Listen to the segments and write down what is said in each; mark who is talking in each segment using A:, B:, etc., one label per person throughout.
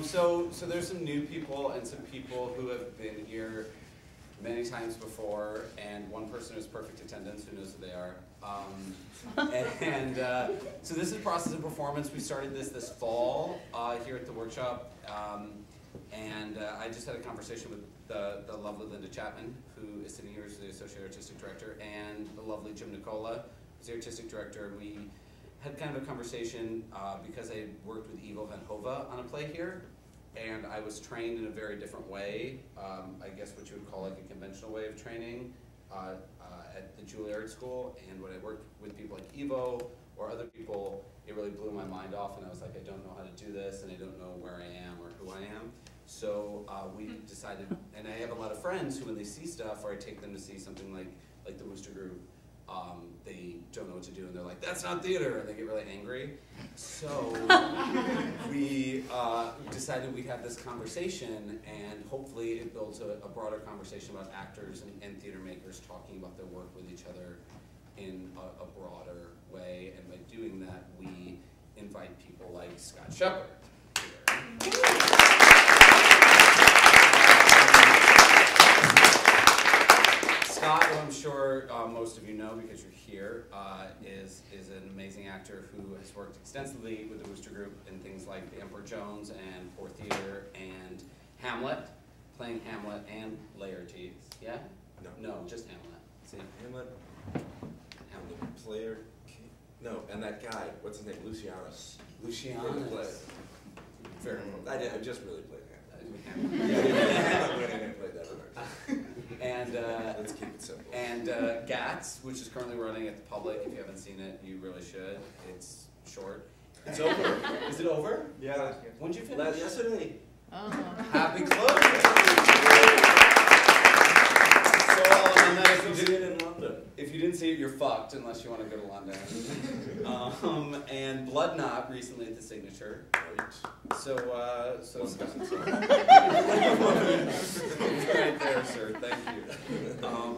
A: So there's some new people and some people who have been here many times before, and one person who's perfect attendance who knows who they are. So this is Process and Performance. We started this fall here at the workshop, I just had a conversation with the lovely Linda Chapman, who is sitting here as the Associate Artistic Director, and the lovely Jim Nicola, who's the Artistic Director, and we had kind of a conversation because I worked with Ivo Van Hove on a play here, and I was trained in a very different way, I guess what you would call like a conventional way of training at the Juilliard School, and when I worked with people like Ivo or other people, it really blew my mind off, and I was like, I don't know how to do this, and I don't know where I am or who I am. So we decided, and I have a lot of friends who when they see stuff, or I take them to see something like the Wooster Group, they don't know what to do, and they're like, that's not theater, and they get really angry. So we decided we'd have this conversation, and hopefully it builds a broader conversation about actors and theater makers talking about their work with each other in a broader way, and by doing that, we invite people like Scott Shepard here. Scott, who I'm sure most of you know because you're here, is an amazing actor who has worked extensively with the Wooster Group in things like The Emperor Jones and Poor Theater and Hamlet, playing Hamlet and Laertes. Yeah? No, just Hamlet.
B: See, Hamlet, player, no, and that guy, what's his name, Lucianus.
A: Lucianus.
B: Very well. I just really played Hamlet.
A: Yeah.
B: I didn't play that other.
A: And
B: let's keep it simple.
A: And Gats, which is currently running at the Public. If you haven't seen it, you really should. It's short. It's over. Is it over?
B: Yeah.
A: When did you finish?
B: Yesterday.
A: Happy closing. So, and then if you didn't see it, you're fucked unless you want to go to London. And Blood Knot recently at the Signature. So right there, sir. Thank you.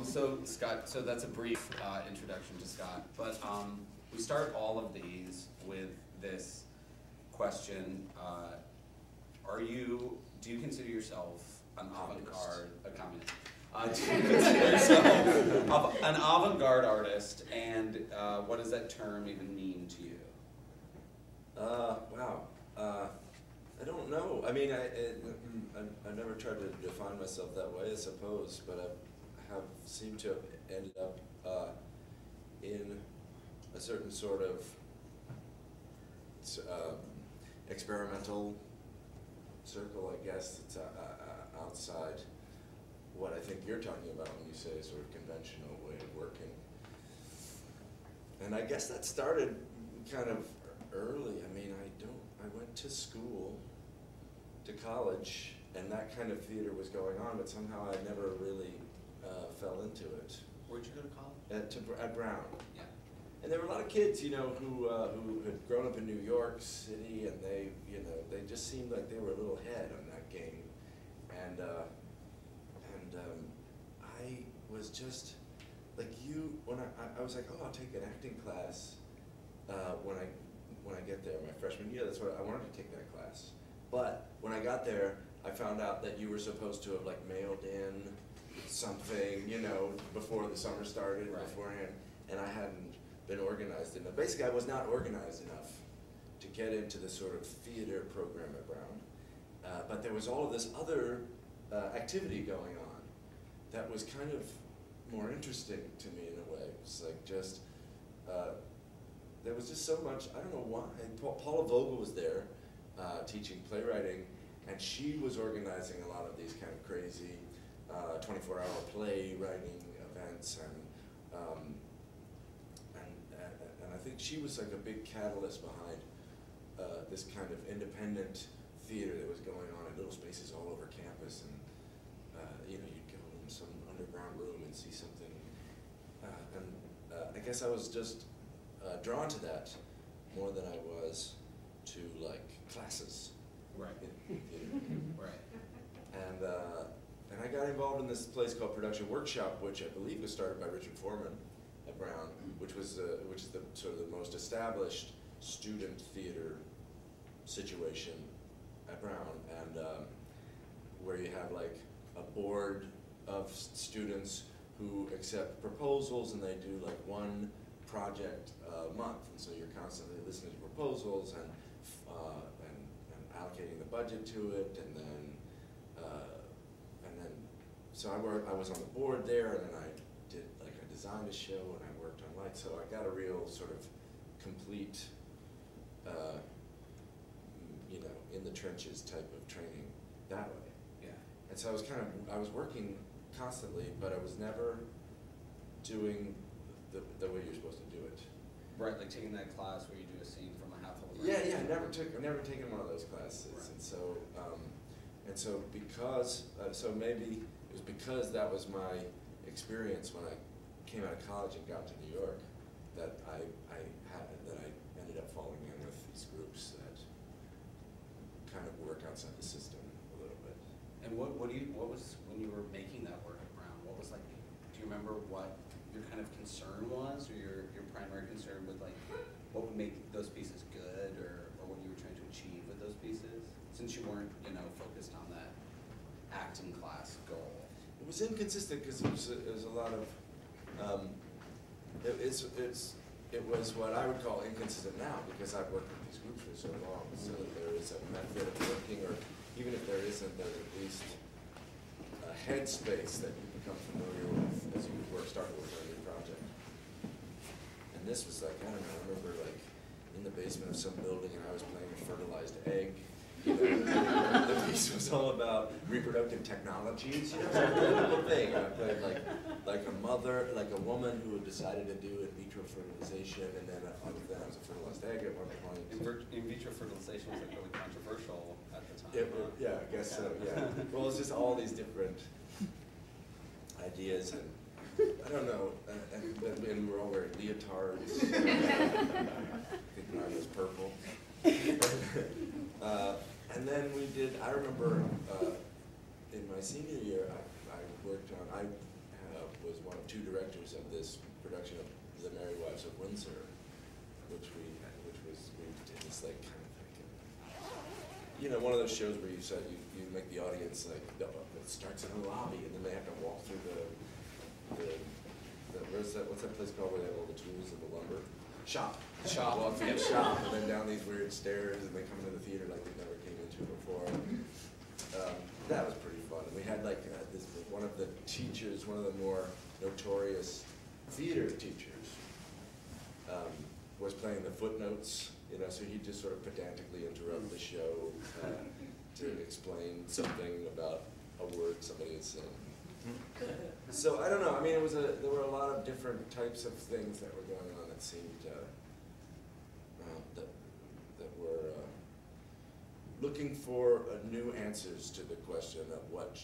A: So Scott, so that's a brief introduction to Scott. But we start all of these with this question: do you consider yourself an avant-garde, a communist? Do you consider yourself an avant-garde artist, and what does that term even mean to you?
B: Wow. I don't know. I mean, I've never tried to define myself that way, I suppose, but I have seemed to have ended up in a certain sort of experimental circle, I guess, that's outside what I think you're talking about when you say sort of conventional way of working. And I guess that started kind of early. I mean, I went to school, to college, and that kind of theater was going on, but somehow I never really fell into it.
A: Where'd you go to college?
B: At Brown.
A: Yeah.
B: And there were a lot of kids, who had grown up in New York City, and they just seemed like they were a little ahead on that game. And I was just like you when I was like, oh, I'll take an acting class when I get there, my freshman year. That's what I wanted to take that class. But when I got there, I found out that you were supposed to have like mailed in something, before the summer started, right, beforehand, and I hadn't been organized enough. Basically, I was not organized enough to get into the sort of theater program at Brown. But there was all of this other activity going on that was kind of more interesting to me in a way. It's like just, there was just so much, I don't know why. Paula Vogel was there teaching playwriting, and she was organizing a lot of these kind of crazy 24-hour play writing events, and I think she was like a big catalyst behind this kind of independent theater that was going on in little spaces all over campus, and you'd go in some underground room and see something, I guess I was just drawn to that more than I was to like classes.
A: Right.
B: In theater.
A: Right.
B: And I got involved in this place called Production Workshop, which I believe was started by Richard Foreman at Brown, which is the sort of the most established student theater situation at Brown, and where you have like a board of students who accept proposals, and they do like one project a month, and so you're constantly listening to proposals and allocating the budget to it, and then so I was on the board there, and then I designed a show, and I worked on lights, so I got a real sort of complete, you know, in the trenches type of training that way.
A: Yeah.
B: And so I was working constantly, but I was never doing the way you're supposed to do it.
A: Right, like taking that class where you do a scene from a half whole.
B: Yeah, I've never taken one of those classes,
A: right.
B: and so because so maybe it was because that was my experience when I came out of college and got to New York that I ended up falling in with these groups that kind of work outside the system a little bit.
A: And what was when you were making that work at Brown? What was like? Do you remember what your kind of concern was, or your primary concern with like what would make those pieces good, or what you were trying to achieve with those pieces? Since you weren't, you know, focused on that acting class goal.
B: It was inconsistent because it was a lot of it was what I would call inconsistent now, because I've worked with these groups for so long. So there is a method of working, or even if there isn't, there's at least a headspace that you become familiar with as you start to work on your project. And this was like, I don't know, I remember like in the basement of some building, and I was playing a fertilized egg. You know, the piece was all about reproductive technologies. You know, it's a political thing. And I played like a mother, like a woman who had decided to do in vitro fertilization, and then I was a fertilized egg at one point.
A: In vitro fertilization was like really controversial at the time.
B: Yeah, I guess so. Yeah. Well, it's just all these different ideas, and I don't know. And we were all wearing leotards. I think mine was purple. And then we did, I remember in my senior year, I worked on, I was one of two directors of this production of The Merry Wives of Windsor, we did this like kind of like, you know, one of those shows where you said you make the audience like, it starts in a lobby, and then they have to walk through what's that place called where they have all the tools and the lumber? Shop. Walk through the shop, and then down these weird stairs, and they come into the theater like they've never came into before. That was pretty fun. And we had like one of the teachers, one of the more notorious theater teachers, was playing the footnotes. You know, so he'd just sort of pedantically interrupt the show to explain something about a word somebody had said. So I don't know. I mean, there were a lot of different types of things that were going on that seemed that were looking for new answers to the question of what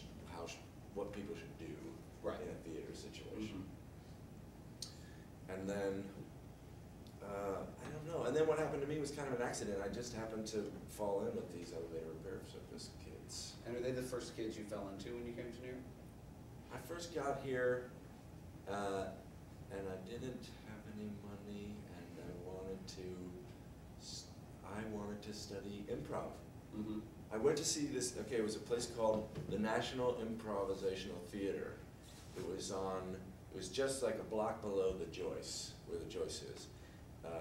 B: people should do
A: right.
B: in a theater situation. And then I don't know. And then what happened to me was kind of an accident. I just happened to fall in with these elevator repair service kids.
A: And are they the first kids you fell into when you came to New York?
B: I first got here, and I didn't have any money, and I wanted to study improv.
A: Mm-hmm.
B: I went to see this. Okay, it was a place called the National Improvisational Theater. It was just like a block below the Joyce, where the Joyce is.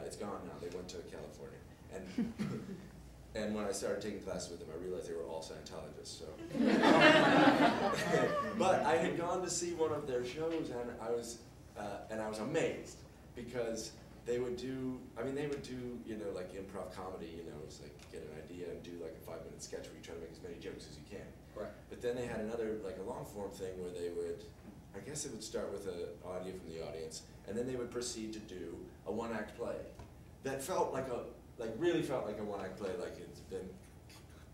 B: It's gone now. They went to California, and. And when I started taking classes with them, I realized they were all Scientologists. So, but I had gone to see one of their shows, and I was amazed because they would do, you know, like improv comedy. You know, it's like get an idea and do like a 5-minute sketch where you try to make as many jokes as you can.
A: Right.
B: But then they had another, like a long form thing where they would, I guess it would start with an audio from the audience, and then they would proceed to do a one-act play that felt like really felt like a one-act play, like it's been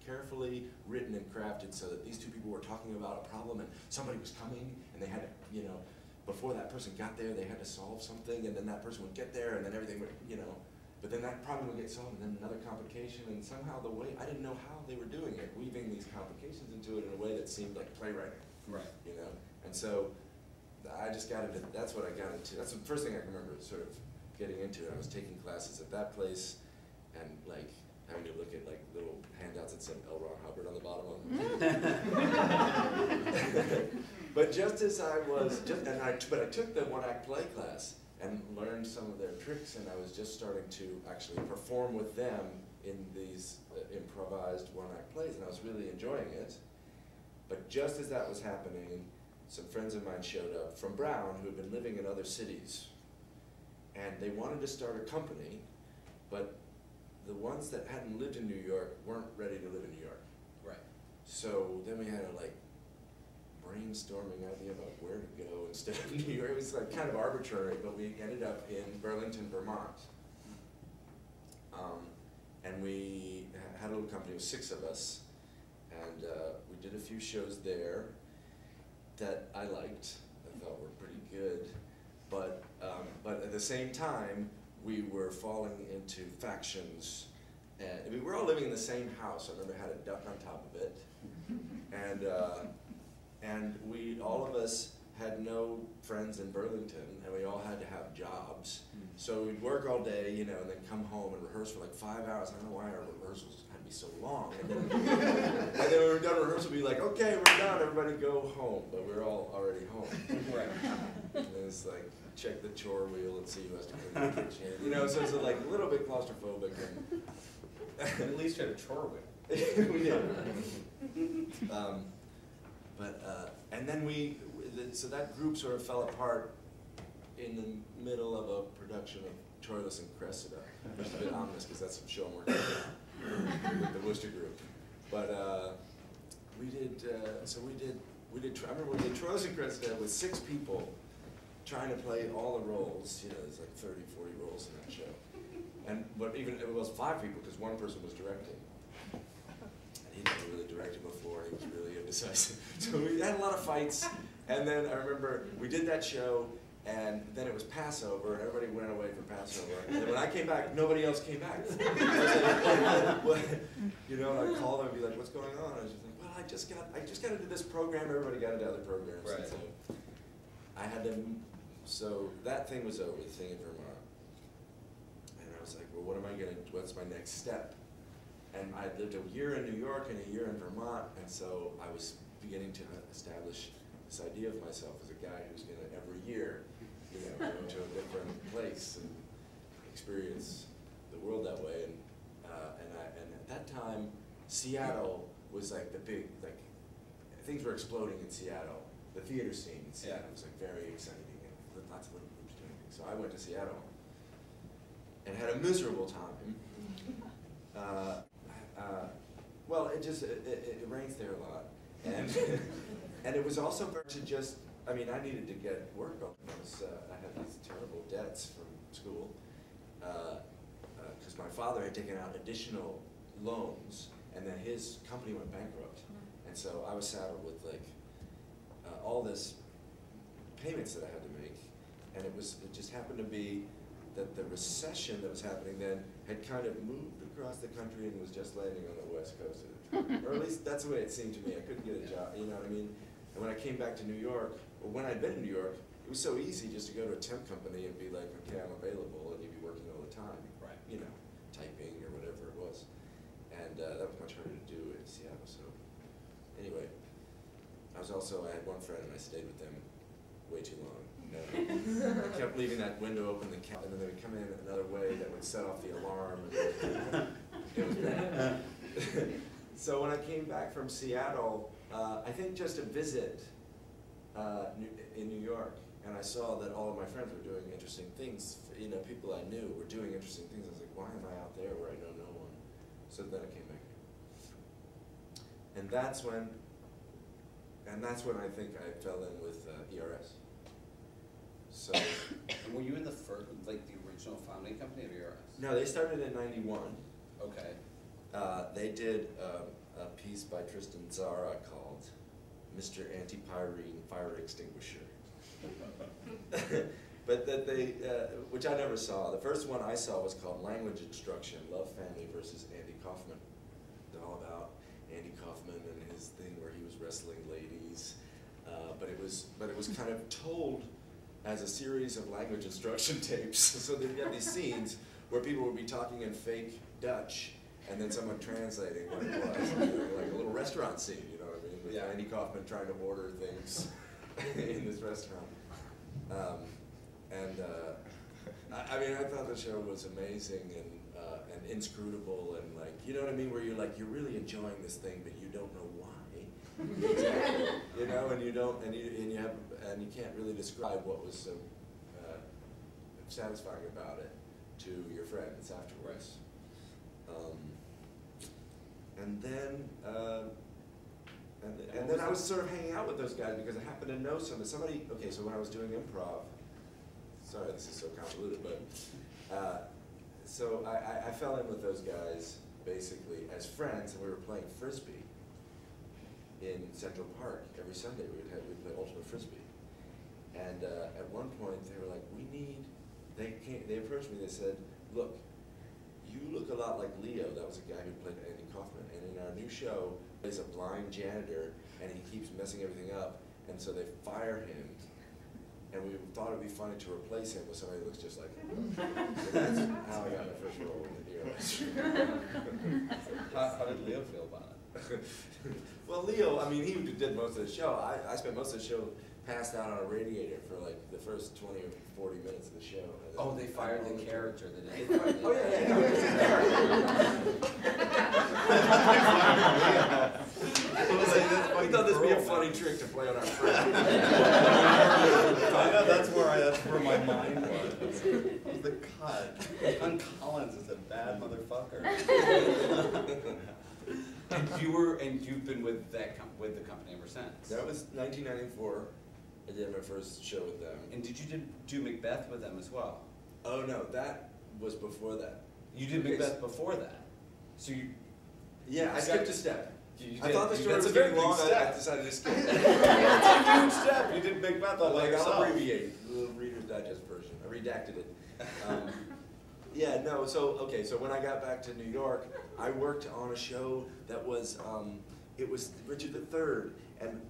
B: carefully written and crafted so that these two people were talking about a problem, and somebody was coming, and they had to, you know, before that person got there, they had to solve something, and then that person would get there, and then everything would, you know, but then that problem would get solved, and then another complication, and somehow I didn't know how they were doing it, weaving these complications into it in a way that seemed like playwriting.
A: Right.
B: You know, and so I just got into, that's what I got into, that's the first thing I can remember, sort of getting into it. I was taking classes at that place, and like having to look at like little handouts that said L. Ron Hubbard on the bottom of them. But just as I was, but I took the one-act play class and learned some of their tricks, and I was just starting to actually perform with them in these improvised one-act plays, and I was really enjoying it. But just as that was happening, some friends of mine showed up from Brown who had been living in other cities, and they wanted to start a company, but the ones that hadn't lived in New York weren't ready to live in New York.
A: Right.
B: So then we had a like brainstorming idea about where to go instead of New York. It was like kind of arbitrary, but we ended up in Burlington, Vermont. And we had a little company with 6 of us, and we did a few shows there that I liked, I thought were pretty good, but at the same time, we were falling into factions, and we were all living in the same house. I remember I had a duck on top of it, and we, all of us, had no friends in Burlington, and we all had to have jobs. So we'd work all day, you know, and then come home and rehearse for like 5 hours. I don't know why our rehearsals had to be so long. And then, and then when we were done rehearsal, we'd be like, okay, we're done, everybody go home. But we're all already home.
A: Right.
B: And it's like, check the chore wheel and see who has to clean the kitchen. You know, so it's like a little bit claustrophobic. And
A: At least you had a chore wheel.
B: we did. And then so that group sort of fell apart in the middle of a production of Troilus and Cressida, which is a bit ominous because that's some show I'm working on with the Worcester group. But I remember we did Troilus and Cressida with 6 people trying to play all the roles. You know, there's like 30, 40 roles in that show. But even it was 5 people because one person was directing. He'd never really directed before, and he was really indecisive. So we had a lot of fights, and then I remember we did that show, and then it was Passover, and everybody went away for Passover. And then when I came back, nobody else came back. You know, and I'd call them and be like, what's going on? I was just like, well, I just got into this program, everybody got into other programs.
A: Right.
B: And so I had to, so that thing was over, the thing in Vermont. And I was like, well, what's my next step? And I lived a year in New York and a year in Vermont, and so I was beginning to establish this idea of myself as a guy who's going to every year, you know, go to a different place and experience the world that way. And at that time, Seattle was like the big, like, things were exploding in Seattle. The theater scene in Seattle was like very exciting, and lots of little groups doing things. So I went to Seattle and had a miserable time. Well, it rains there a lot, and and it was also to just, I mean, I needed to get work on. I had these terrible debts from school because my father had taken out additional loans, and then his company went bankrupt, and so I was saddled with like all this payments that I had to make, and it just happened to be that the recession that was happening then had kind of moved across the country and was just landing on the West Coast. Or at least that's the way it seemed to me. I couldn't get a job, you know what I mean? And when I came back to New York, or when I'd been in New York, it was so easy just to go to a temp company and be like, okay, I'm available, and you'd be working all the time.
A: Right.
B: You know, typing or whatever it was. And that was much harder to do in Seattle, so. Anyway, I had one friend and I stayed with them way too long. I kept leaving that window open, and then they would come in another way that would set off the alarm. It was bad. So when I came back from Seattle, I think just to visit in New York, and I saw that all of my friends were doing interesting things. You know, people I knew were doing interesting things. I was like, why am I out there where I know no one? So then I came back here. And that's when I think I fell in with ERS. So,
A: And were you in the first, like the original founding company of ERS?
B: no, they started in '91.
A: Okay.
B: They did a piece by Tristan Tzara called Mr. Anti-Pyrene Fire Extinguisher. But that which I never saw. The first one I saw was called Language Instruction, Love Family versus Andy Kaufman. It's all about Andy Kaufman and his thing where he was wrestling ladies. But it was kind of told as a series of language instruction tapes. So that you have these scenes where people would be talking in fake Dutch, and then someone translating what it was, like a little restaurant scene, you know what I mean? With Andy Kaufman trying to order things in this restaurant. I mean, I thought the show was amazing and inscrutable and like, you know what I mean, where you're like, you're really enjoying this thing, but you don't know why. Exactly. You know, and you can't really describe what was so satisfying about it to your friends afterwards. And then I was sort of hanging out with those guys because I happened to know somebody. Okay, so when I was doing improv, sorry, this is so convoluted, but so I fell in with those guys basically as friends, and we were playing frisbee in Central Park every Sunday. We'd play ultimate frisbee, and at one point they were like, they approached me. They said, "Look, you look a lot like Leo." That was a guy who played Andy Kaufman, and in our new show, he's a blind janitor, and he keeps messing everything up, and so they fire him. And we thought it would be funny to replace him with somebody who looks just like him. So that's how I got my first role in the Neo.
A: How did Leo feel about it?
B: Well, Leo, I mean, he did most of the show. I spent most of the show passed out on a radiator for like the first 20 or 40 minutes of the show.
A: Oh, they fired the character the day.
B: Oh yeah. We thought this would be a funny trick to play on our friend.
C: I know that's where my mind was. The cut. Con Collins is a bad motherfucker.
A: And you've been with the company ever since.
B: That was 1994. I did my first show with them.
A: And did you do Macbeth with them as well?
B: Oh no, that was before that.
A: You did Macbeth before that. So you.
B: Yeah, I skipped a step.
A: I
B: thought the story was getting long. I decided to skip it.
C: That's a huge step. You did Macbeth all by yourself.
B: I'll abbreviate the little Reader's Digest version. I redacted it. Yeah, no. So when I got back to New York, I worked on a show that was it was Richard III, and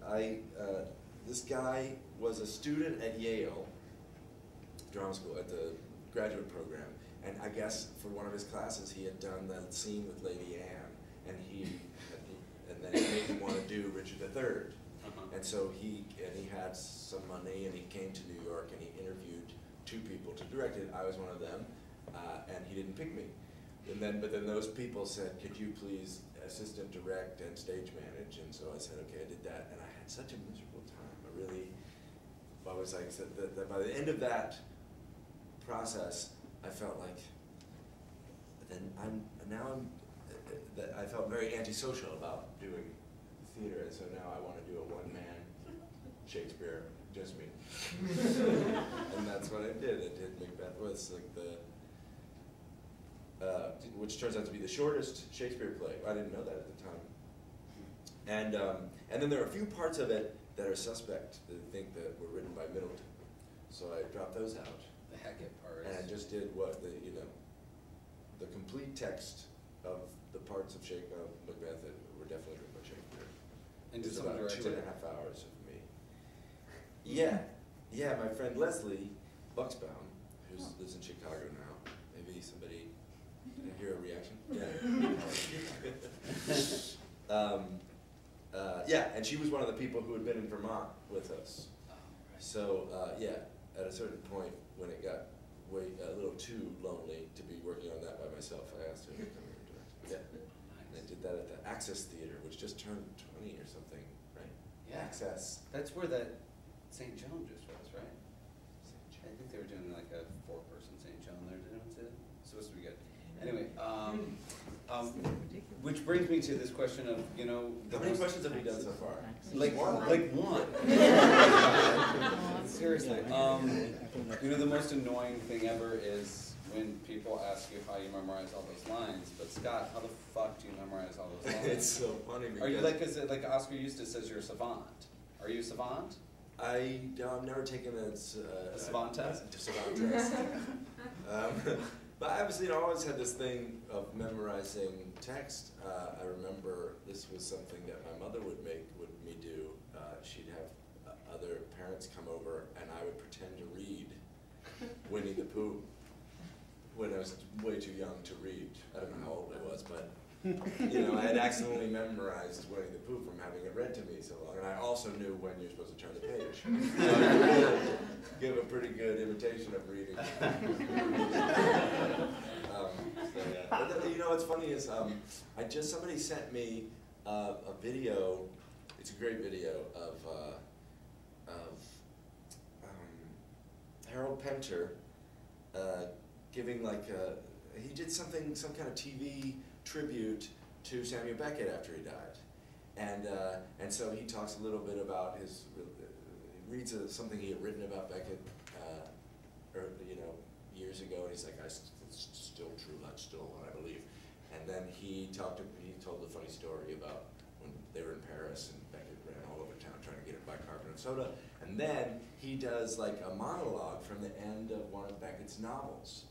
B: this guy was a student at Yale drama school at the graduate program, and I guess for one of his classes he had done that scene with Lady Anne, and then it made him want to do Richard III. And so he had some money, and he came to New York, and he interviewed 2 people to direct it. I was one of them, and he didn't pick me. But then those people said, "Could you please assistant direct and stage manage?" And so I said, "Okay," I did that, and I had such a miserable time. I was like, that by the end of that process, I felt like, I felt very antisocial about doing theater, and so now I want to do a one-man Shakespeare, just me. And that's what I did. I did Macbeth. Was like which turns out to be the shortest Shakespeare play. I didn't know that at the time. And then there are a few parts of it that are suspect that I think that were written by Middleton. So I dropped those out.
A: The Hackett parts.
B: And I just did the complete text of the parts of Macbeth that were definitely written by Shakespeare.
A: And
B: it's
A: did
B: about
A: someone
B: 2.5 hours of me. Yeah, my friend Leslie Buxbaum, who lives in Chicago now. Maybe somebody can hear a reaction. Yeah. And she was one of the people who had been in Vermont with us.
A: Oh, right.
B: So at a certain point when it got a little too lonely to be working on that by myself, I asked her to come here and direct. Yeah. And I did that at the Access Theater, which just turned 20 or something, right?
A: Yeah.
B: Access.
A: That's where that St. Joan just was, right? I think they were doing like a 4-person St. Joan there. Did anyone say that? It's supposed to be good. Anyway, which brings me to this question of,
B: How many questions have we done so far?
A: Like one. Seriously. The most annoying thing ever is when people ask you how you memorize all those lines. But Scott, how the fuck do you memorize all those lines?
B: It's so funny because...
A: Are you like Oscar Eustace says you're a savant? Are you a savant?
B: I've never taken a
A: savant test?
B: Savant test. But I was, always had this thing of memorizing text. I remember this was something that my mother would me do. She'd have other parents come over, and I would pretend to read Winnie the Pooh when I was way too young to read. I don't know how old I was, but You know, I had accidentally memorized Winnie the Pooh from having it read to me so long, and I also knew when you're supposed to turn the page. So I could give a pretty good imitation of reading. But you know what's funny is somebody sent me a video. It's a great video of Harold Pinter giving he did some kind of TV tribute to Samuel Beckett after he died, and so he talks a little bit about he reads something he had written about Beckett, years ago, and he's like, it's still true, that's still what I believe. And then he told a funny story about when they were in Paris and Beckett ran all over town trying to get a bicarbonate of soda, and then he does like a monologue from the end of one of Beckett's novels.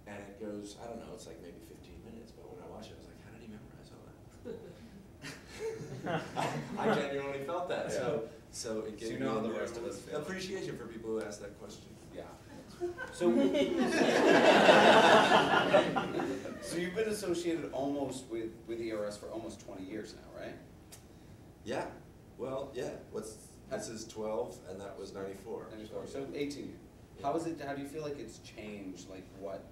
B: And it goes, I don't know, it's like maybe 15 minutes, but when I watched it, I was like, how did he memorize all that? I genuinely felt that.
A: Yeah.
B: So it gave me
A: how the rest of us feel.
B: appreciation for people who ask that question.
A: Yeah. So, so you've been associated almost with ERS for almost 20 years now, right?
B: Yeah. Well, yeah. This is 12, and that was 94.
A: 94. So 18 years.
B: Yeah.
A: How do you feel like it's changed, like what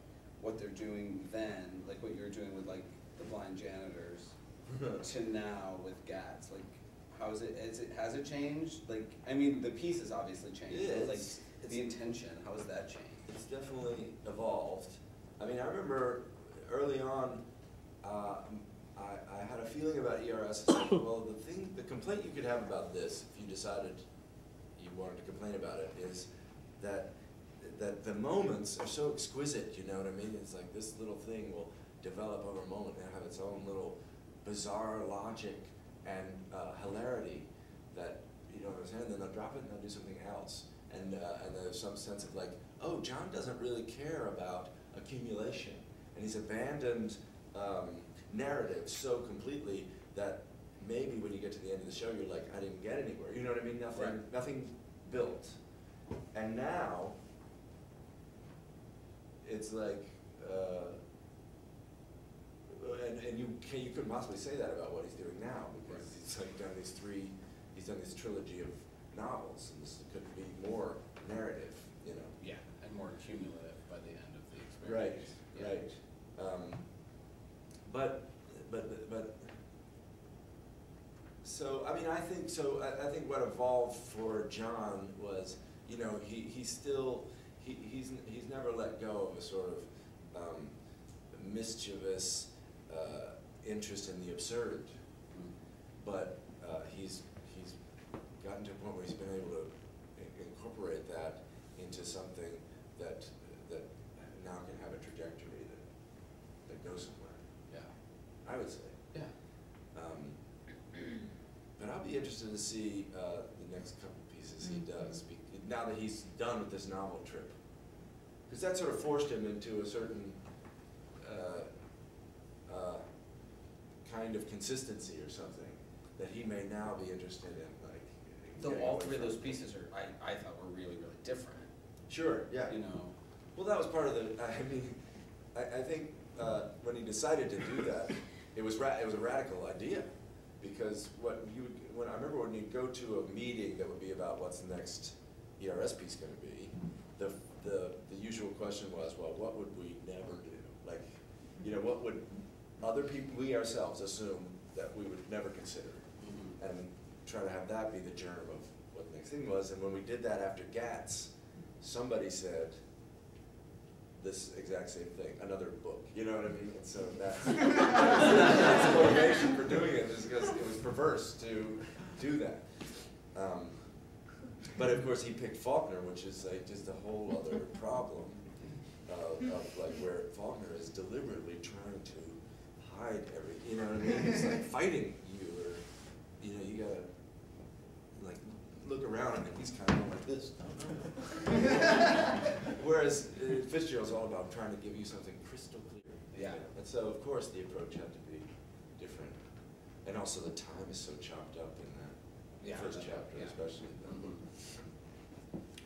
A: they're doing then, like what you're doing with like the blind janitors, to now with GATS? Like, has it changed? Like, I mean, the pieces obviously changed,
B: Yeah,
A: but like the intention, how has that changed?
B: It's definitely evolved. I mean, I remember early on, I had a feeling about ERS. It's like, well, the complaint you could have about this, if you decided you wanted to complain about it, is that the moments are so exquisite, you know what I mean? It's like this little thing will develop over a moment and have its own little bizarre logic and hilarity that, you know what I'm saying? Then they'll drop it and they'll do something else. And there's some sense of like, oh, John doesn't really care about accumulation. And he's abandoned narrative so completely that maybe when you get to the end of the show, you're like, I didn't get anywhere. You know what I mean? Nothing built. And now, it's like, and you couldn't possibly say that about what he's doing now, because he's like done this trilogy of novels, and this could be more narrative, you know.
A: Yeah, and more cumulative by the end of the experience.
B: Right, right. So I mean, I think what evolved for John was, you know, he's never let go of a sort of mischievous interest in the absurd, but he's gotten to a point where he's been able to incorporate that into something that now can have a trajectory that goes somewhere.
A: Yeah,
B: I would say.
A: yeah.
B: But I'll be interested to see the next couple pieces he does, now that he's done with this novel trip. Because that sort of forced him into a certain kind of consistency or something that he may now be interested in. Like,
A: Though all three of those pieces are, I thought were really, really different.
B: Sure, yeah.
A: You know.
B: Well, that was part of the, I mean, I think when he decided to do that, it was a radical idea. Because I remember when you'd go to a meeting that would be about what's the next ERS piece going to be, the usual question was, well, what would we never do? Like, you know, what would other people, we ourselves, assume that we would never consider? Mm-hmm. And try to have that be the germ of what the next thing was. And when we did that after GATS, somebody said this exact same thing, another book, you know what I mean? And so that's the motivation for doing it, is because it was perverse to do that. But of course he picked Faulkner, which is like just a whole other problem of like where Faulkner is deliberately trying to hide everything, you know what I mean? It's like fighting you, or, you know, you gotta like look around and then he's kind of going like this. Whereas Fitzgerald's all about trying to give you something crystal clear.
A: Yeah.
B: And so, of course, the approach had to be different. And also the time is so chopped up in that first chapter,
A: yeah.
B: especially.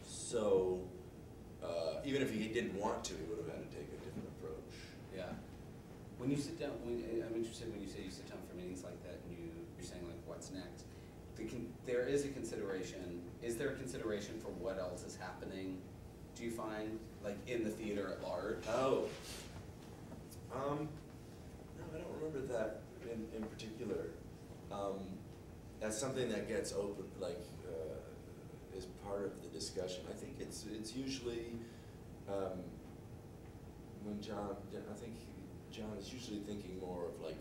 B: So, even if he didn't want to, he would have had to take a different approach.
A: Yeah. When you sit down, I'm interested when you say you sit down for meetings like that and you're saying like what's next. There is a consideration. Is there a consideration for what else is happening? Do you find like in the theater at large?
B: Oh. No, I don't remember that in particular. That's something that gets open, like, is part of the discussion. I think it's usually when John is usually thinking more of like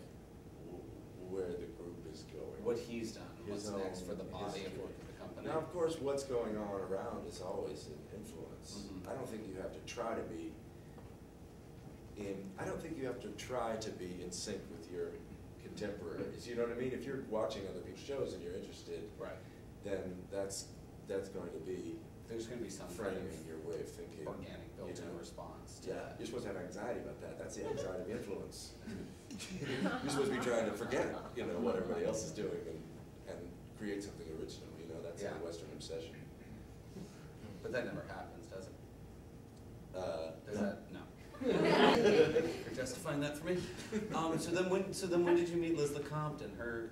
B: where the group is going.
A: What he's done, what's next for the body of work of the company.
B: Now, of course, what's going on around is always an influence.
A: Mm-hmm.
B: I don't think you have to try to be in sync with your contemporaries. You know what I mean? If you're watching other people's shows and you're interested,
A: right,
B: then that's going to be
A: there's going to be some
B: framing your way of thinking.
A: Organic built-in response to that.
B: You're supposed to have anxiety about that. That's the anxiety of influence. You're supposed to be trying to forget, what everybody else is doing and create something original. That's a Western obsession.
A: But that never happens, does it? Does
B: no.
A: that? No. You're justifying that for me. So then when did you meet Liz Lecompton, her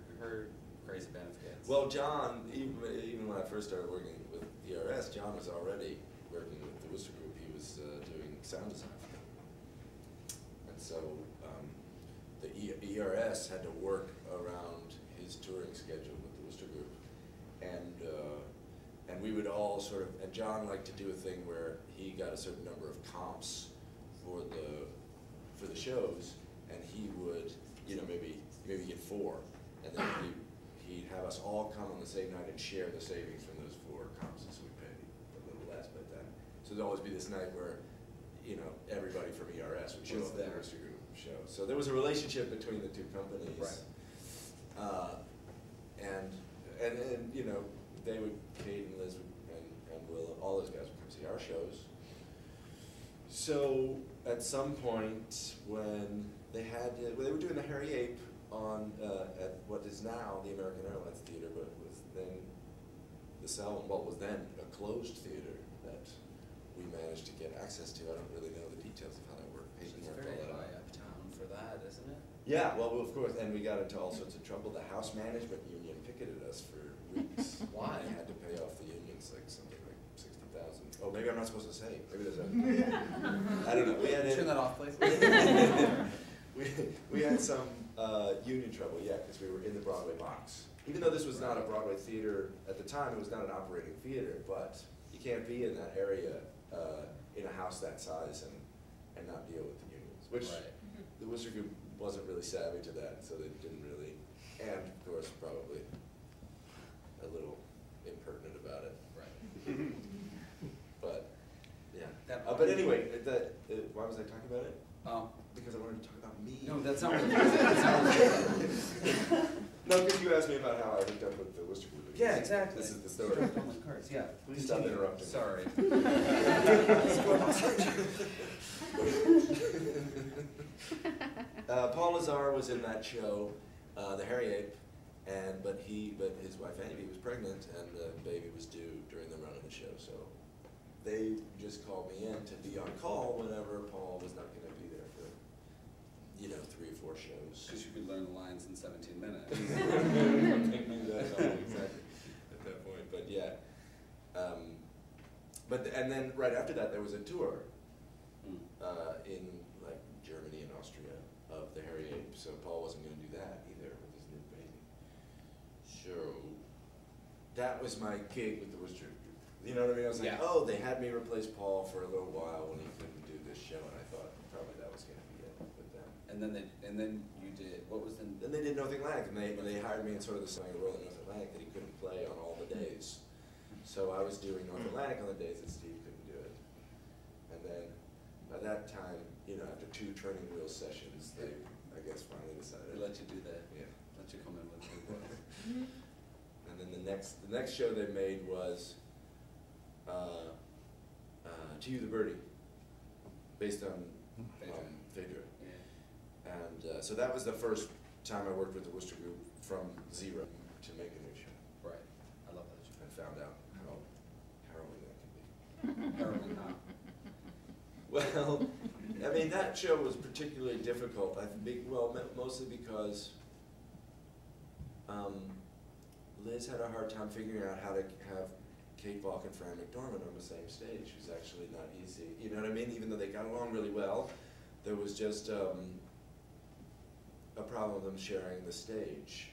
A: crazy band of kids?
B: Well, John, even when I first started working with ERS, John was already working with the Worcester Group. He was doing sound design for them. And so the ERS had to work around his touring schedule with the Worcester Group. And we would all and John liked to do a thing where he got a certain number of comps for the shows, and he would, maybe get 4, and then he'd have us all come on the same night and share the savings from those 4 comps, so we paid a little less by then. So there'd always be this night where, everybody from ERS would show up at the Worcester Group show. So there was a relationship between the two companies.
A: Right.
B: And they would, Kate and Liz and Will, all those guys would come see our shows. So at some point when they were doing the Harry Ape at what is now the American Airlines Theater, but was then was then a closed theater that we managed to get access to. I don't really know the details of how that worked.
A: It's very high uptown for that, isn't it?
B: Yeah, well, of course, and we got into all sorts of trouble. The House Management Union picketed us for weeks.
A: Why?
B: We had to pay off the unions something like $60,000. Oh, maybe I'm not supposed to say. Maybe there's a. I don't know. We had
A: turn that off, please.
B: we had some union trouble, because we were in the Broadway box. Even though this was not a Broadway theater at the time, it was not an operating theater. But you can't be in that area in a house that size and not deal with the unions, which the Worcester Group wasn't really savvy to that, so they didn't really, and of course probably a little impertinent about it. Right. But yeah. But anyway, why was I talking about it? Because I wanted to talk about me.
A: No, that's not what
B: No, because you asked me about how I hooked up with the Worcester Group.
A: Yeah, exactly.
B: This is the story.
A: Cards. Yeah.
B: Please stop interrupting.
A: Sorry.
B: Paul Lazar was in that show, the Harry Ape, but his wife Annie B was pregnant, and the baby was due during the run of the show. So they just called me in to be on call whenever Paul was not going to be there for 3 or 4 shows.
A: Because you could learn the lines in 17 minutes.
B: Exactly. At that point, but yeah. And then right after that, there was a tour in like Germany and Austria of the Harry Ape. So Paul wasn't going to do that either with his new baby. So that was my gig with the Worcester Group. You know what I mean? I was like, oh, they had me replace Paul for a little while when he couldn't do this show, and I thought probably that was going to be it with them.
A: And then you did, what was the?
B: Then they did North Atlantic, and they hired me in sort of the same role in North Atlantic that he couldn't play on all the days. So I was doing North Atlantic on the days that Steve couldn't do it. And then by that time, after 2 training wheel sessions, they, I guess, finally decided.
A: They let you do that.
B: Yeah.
A: Let you come in with the
B: And then the next show they made was To You the Birdie, based on Phaedra.
A: Yeah.
B: And so that was the first time I worked with the Worcester Group from zero to make a new show.
A: Right. I love that show.
B: And found out how harrowing that can be.
A: Harrowing, huh?
B: Well, I mean, that show was particularly difficult, I think, well, mostly because Liz had a hard time figuring out how to have Kate Falk and Fran McDormand on the same stage. It was actually not easy. You know what I mean? Even though they got along really well, there was just a problem with them sharing the stage.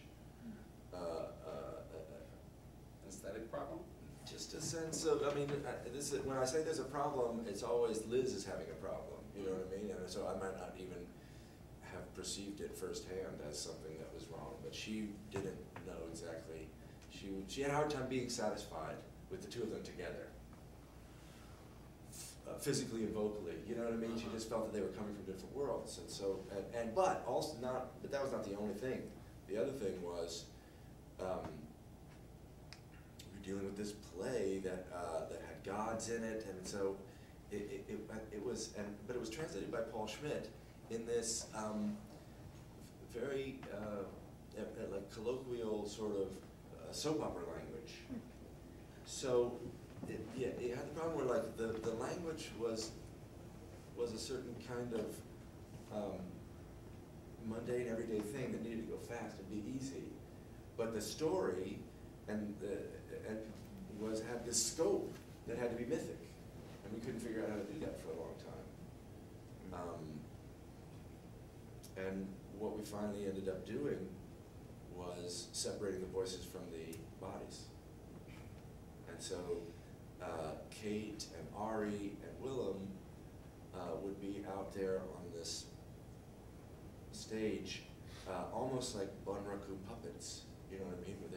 A: Aesthetic problem?
B: Just a sense of, I mean, when I say there's a problem, it's always Liz is having a problem. You know what I mean? And so I might not even have perceived it firsthand as something that was wrong, but she didn't know exactly. She had a hard time being satisfied with the two of them together, physically and vocally. You know what I mean? She just felt that they were coming from different worlds, and so but also not. But that was not the only thing. The other thing was we were dealing with this play that that had gods in it, and so it was. But it was translated by Paul Schmidt in this very like colloquial sort of soap opera language. So it had the problem where like the language was a certain kind of mundane everyday thing that needed to go fast and be easy, but the story and had this scope that had to be mythic, and we couldn't figure out how to do that for a long time. And what we finally ended up doing was separating the voices from the bodies. And so Kate and Ari and Willem would be out there on this stage, almost like Bunraku puppets. You know what I mean? Where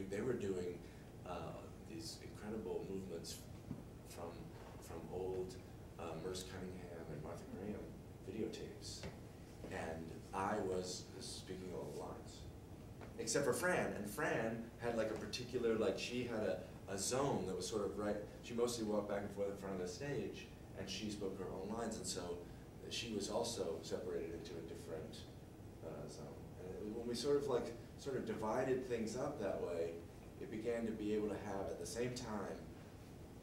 B: they were doing these incredible movements from old Merce Cunningham and Martha Graham videotapes, and I was speaking all the lines. Except for Fran, and Fran had like a particular, like she had a zone that was sort of right, she mostly walked back and forth in front of the stage, and she spoke her own lines, and so she was also separated into a different zone. And when we sort of divided things up that way, it began to be able to have at the same time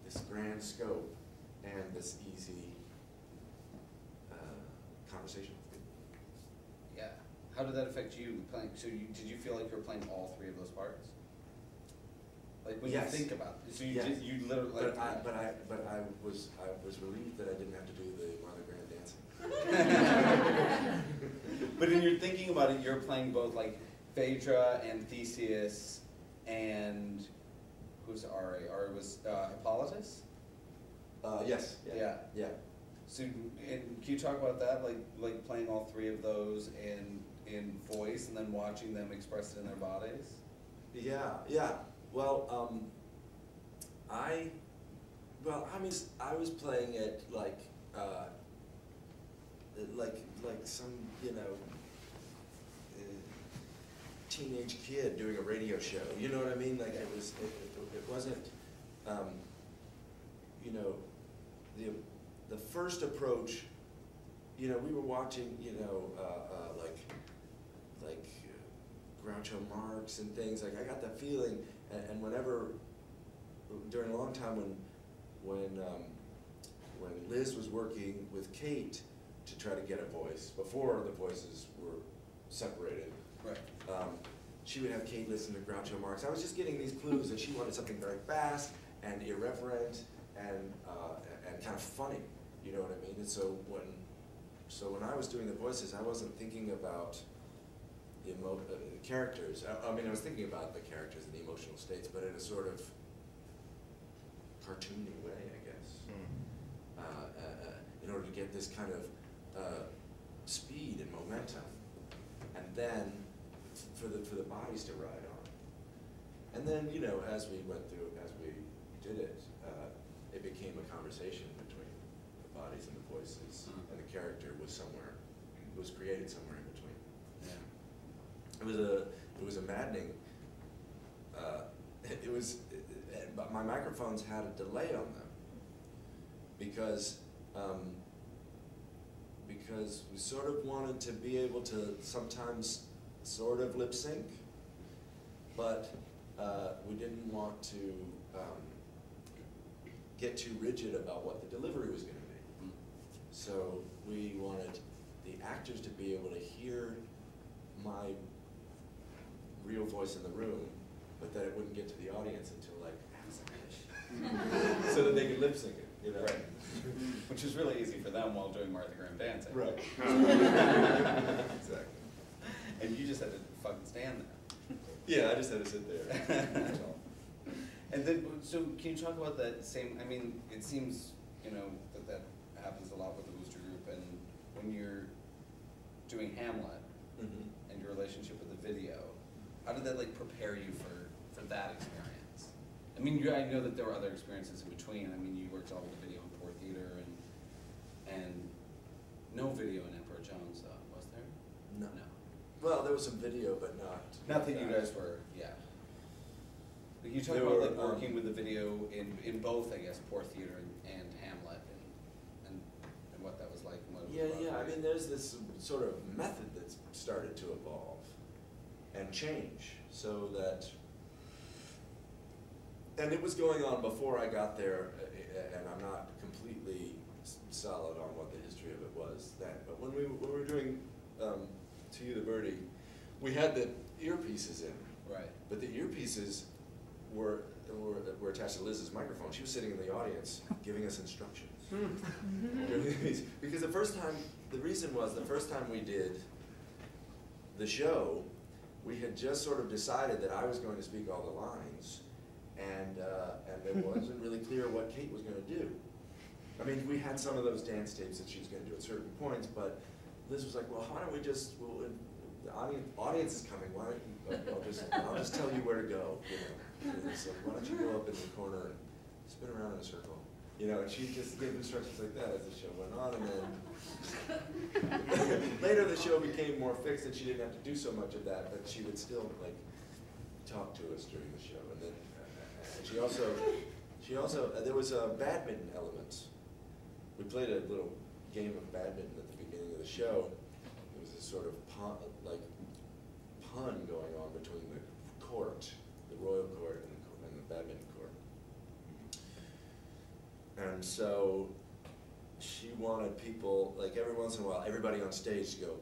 B: this grand scope and this easy conversation.
A: Yeah. How did that affect you playing? So did you feel like you were playing all three of those parts? Like when
B: Yes.
A: you think about it, so you
B: Yes.
A: you literally. Like,
B: But I was relieved that I didn't have to do the Martha Graham dancing.
A: But in your thinking about it, you're playing both like Phaedra and Theseus, and who's Ari? Ari was Hippolytus.
B: Yes.
A: Yeah.
B: Yeah.
A: So, and can you talk about that, like playing all three of those in voice, and then watching them express it in their bodies?
B: Yeah. Well, I was playing it like some, teenage kid doing a radio show. You know what I mean? Like it wasn't, the first approach. We were watching, like Groucho Marx and things. Like I got that feeling, and whenever during a long time when Liz was working with Kate to try to get a voice before the voices were separated.
A: Right.
B: She would have Kate listen to Groucho Marx. I was just getting these clues that she wanted something very fast and irreverent and kind of funny. You know what I mean? And so when I was doing the voices, I wasn't thinking about the characters. I was thinking about the characters and the emotional states, but in a sort of cartoony way, I guess. In order to get this kind of speed and momentum, and then for the bodies to ride on. And then, as we did it, it became a conversation between the bodies and the voices, and the character was created somewhere in between.
A: Yeah.
B: It was a maddening. My microphones had a delay on them because we sort of wanted to be able to sometimes sort of lip sync, but we didn't want to get too rigid about what the delivery was going to be. So we wanted the actors to be able to hear my real voice in the room, but that it wouldn't get to the audience until like half a second, so that they could lip sync it, you know?
C: Right. Which is really easy for them while doing Martha Graham dancing.
B: Right. Exactly.
C: And you just had to fucking stand there.
B: Yeah, I just had to sit there. That's all.
C: And then, so can you talk about that same, I mean, it seems, you know, that happens a lot with the Booster Group, and when you're doing Hamlet, and your relationship with the video, how did that like prepare you for that experience? I mean, I know that there were other experiences in between. I mean, you worked all with the video in Poor Theater, and no video in Emperor Jones, was there?
B: No.
C: No.
B: Well, there was some video, but not.
C: Not that you guys were, yeah. But you talk about like working with the video in both, I guess, Poor Theater and Hamlet, and what that was like. And what it was
B: Yeah.
C: about.
B: I mean, there's this sort of method that's started to evolve and change, so that, and it was going on before I got there, and I'm not completely solid on what the history of it was then. But when we were doing To You the Birdie, we had the earpieces in,
C: Right.
B: but the earpieces were attached to Liz's microphone. She was sitting in the audience giving us instructions. Because the reason was the first time we did the show, we had just sort of decided that I was going to speak all the lines, and it wasn't really clear what Kate was going to do. I mean, we had some of those dance tapes that she was going to do at certain points, but Liz was like, well, why don't we just, the audience is coming, why don't you, I'll just tell you where to go, you know. So why don't you go up in the corner and spin around in a circle, you know, and she just gave instructions like that as the show went on, and then later the show became more fixed and she didn't have to do so much of that, but she would still like talk to us during the show. And then she also there was a badminton element. We played a little game of badminton at the beginning of the show. There was this sort of pun going on between the court, the royal court, and the badminton court. And so she wanted people, like every once in a while, everybody on stage to go,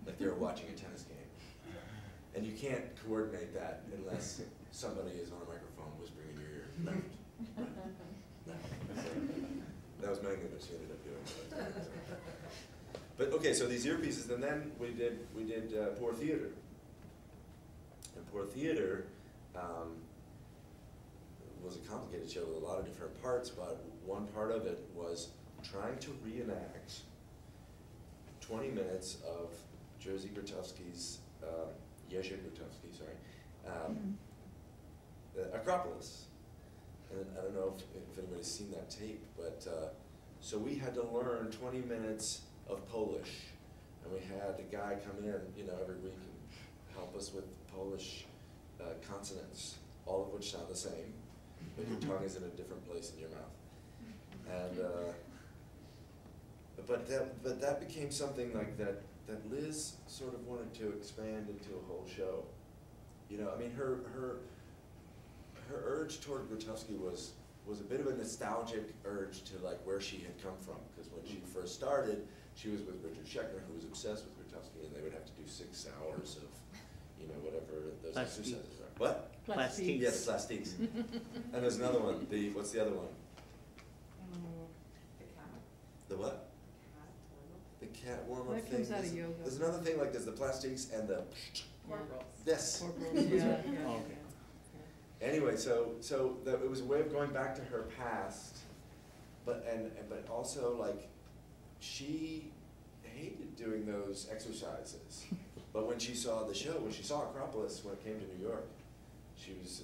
B: like they were watching a tennis game. And you can't coordinate that unless somebody is on a microphone whispering in your ear, left, left. That was Megan, but she ended up doing that. But okay, so these earpieces, and then we did Poor Theater. And Poor Theater was a complicated show with a lot of different parts, but one part of it was trying to reenact 20 minutes of Jerzy Grotowski's, Jerzy Grotowski, sorry, Acropolis. And I don't know if anybody's seen that tape, but so we had to learn 20 minutes of Polish, and we had a guy come in, you know, every week and help us with Polish consonants, all of which sound the same, but your tongue is in a different place in your mouth. And but that became something like that Liz sort of wanted to expand into a whole show. You know, I mean, her urge toward Grotowski was a bit of a nostalgic urge to like where she had come from, because when she first started, she was with Richard Schechner, who was obsessed with Grotowski, and they would have to do 6 hours of, you know, whatever those exercises are. What?
D: Plastiques.
B: Yes, plastiques. And there's another one. What's the other one?
E: The cat.
B: The what? The cat warm-up
D: That
B: thing.
D: comes out of yoga.
B: There's another thing, like there's the plastiques and the.
E: Corporals.
B: Yes.
D: Corporals, yeah.
C: Oh,
D: Okay.
B: Anyway, so it was a way of going back to her past, but also like she hated doing those exercises. But when she saw the show, when she saw Acropolis, when it came to New York, she was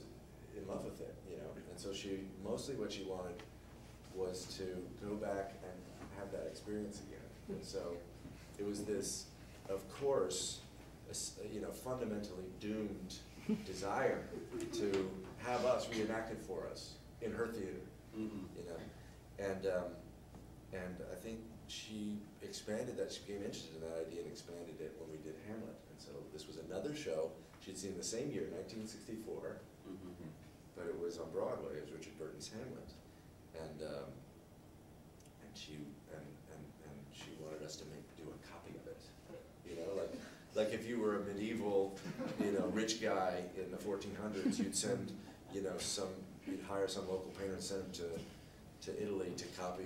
B: in love with it, you know. And so mostly what she wanted was to go back and have that experience again. And so it was this, of course, you know, fundamentally doomed desire to have us reenacted for us in her theater, you know. And I think she expanded that, she became interested in that idea and expanded it when we did Hamlet. And so this was another show she'd seen the same year, 1964, but it was on Broadway. It was Richard Burton's Hamlet. And she like if you were a medieval, rich guy in the 1400s, you'd send, you'd hire some local painter and send him to Italy to copy,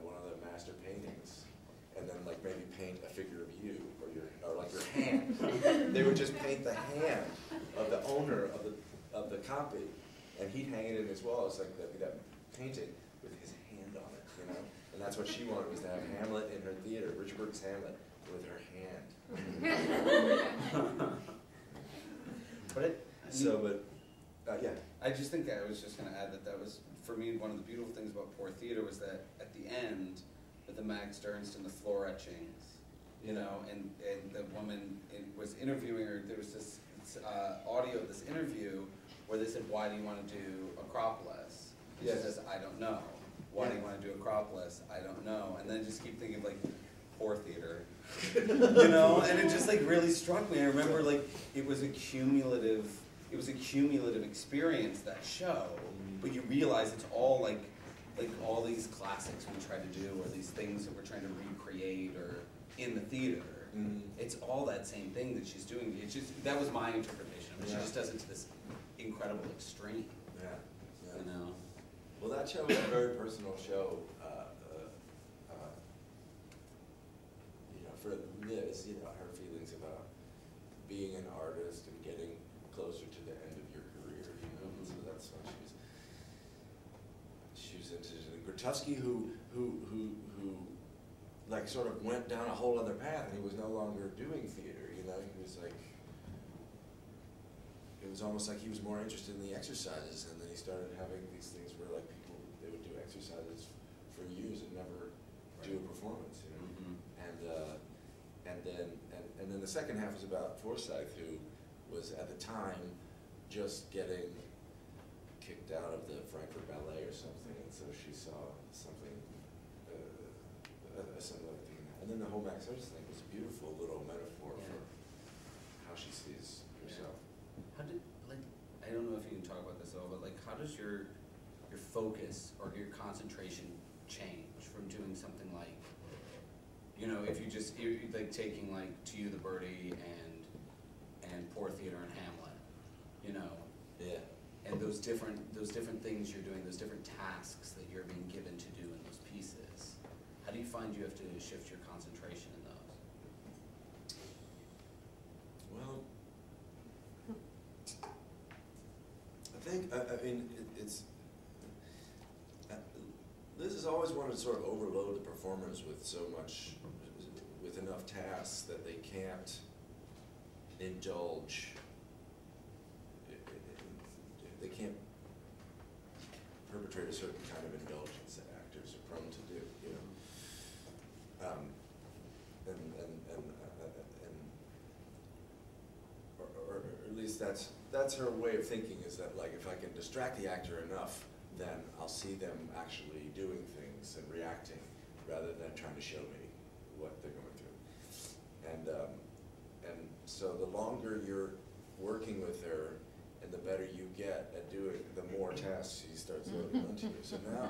B: one of the master paintings, and then like maybe paint a figure of you or like your hand. They would just paint the hand of the owner of the copy, and he'd hang it in his wall. It's like that painting with his hand on it, And that's what she wanted, was to have Hamlet in her theater, Richard Burton's Hamlet, with her hand. Yeah.
C: I just think I was just going to add that was, for me, one of the beautiful things about Poor Theater was that at the end, with the Max Ernst and the floor etchings, and the woman was interviewing her. There was this audio of this interview where they said, "Why do you want to do Acropolis?" And she says, "I don't know." "Why do you want to do Acropolis?" "I don't know." And then I just keep thinking of like Poor Theater, and it just like really struck me. I remember like it was a cumulative experience, that show, but you realize it's all like all these classics we try to do, or these things that we're trying to recreate, or in the theater. It's all that same thing that she's doing. It's just, that was my interpretation of it. She just does it to this incredible extreme.
B: Yeah.
C: Well,
B: that show was a very personal show. For Liz, her feelings about being an artist and getting closer to the end of your career, So that's why she was into it. And Grotowski, who like sort of went down a whole other path, and he was no longer doing theater. He was like, it was almost like he was more interested in the exercises, and then he started having these things where like people, they would do exercises for years and never do a performance, And then the second half was about Forsythe, who was at the time just getting kicked out of the Frankfurt Ballet or something, and so she saw something, a similar thing. And then the whole Max Ernst thing was a beautiful little metaphor for how she sees herself.
A: How did, I don't know if you can talk about this at all, but how does your focus or your concentration change from doing something like, if you're like taking To You the Birdie and Poor Theater and Hamlet,
B: Yeah.
A: and those different things you're doing, those different tasks that you're being given to do in those pieces. How do you find you have to shift your concentration in those?
B: Well, I think it's. Liz has always wanted to sort of overload the performers with enough tasks that they can't indulge. They can't perpetrate a certain kind of indulgence that actors are prone to do, or at least that's her way of thinking, is that if I can distract the actor enough, then I'll see them actually doing things and reacting, rather than trying to show me what they're going through. And so the longer you're working with her, and the better you get at doing, the more tasks she starts loading onto you. So now,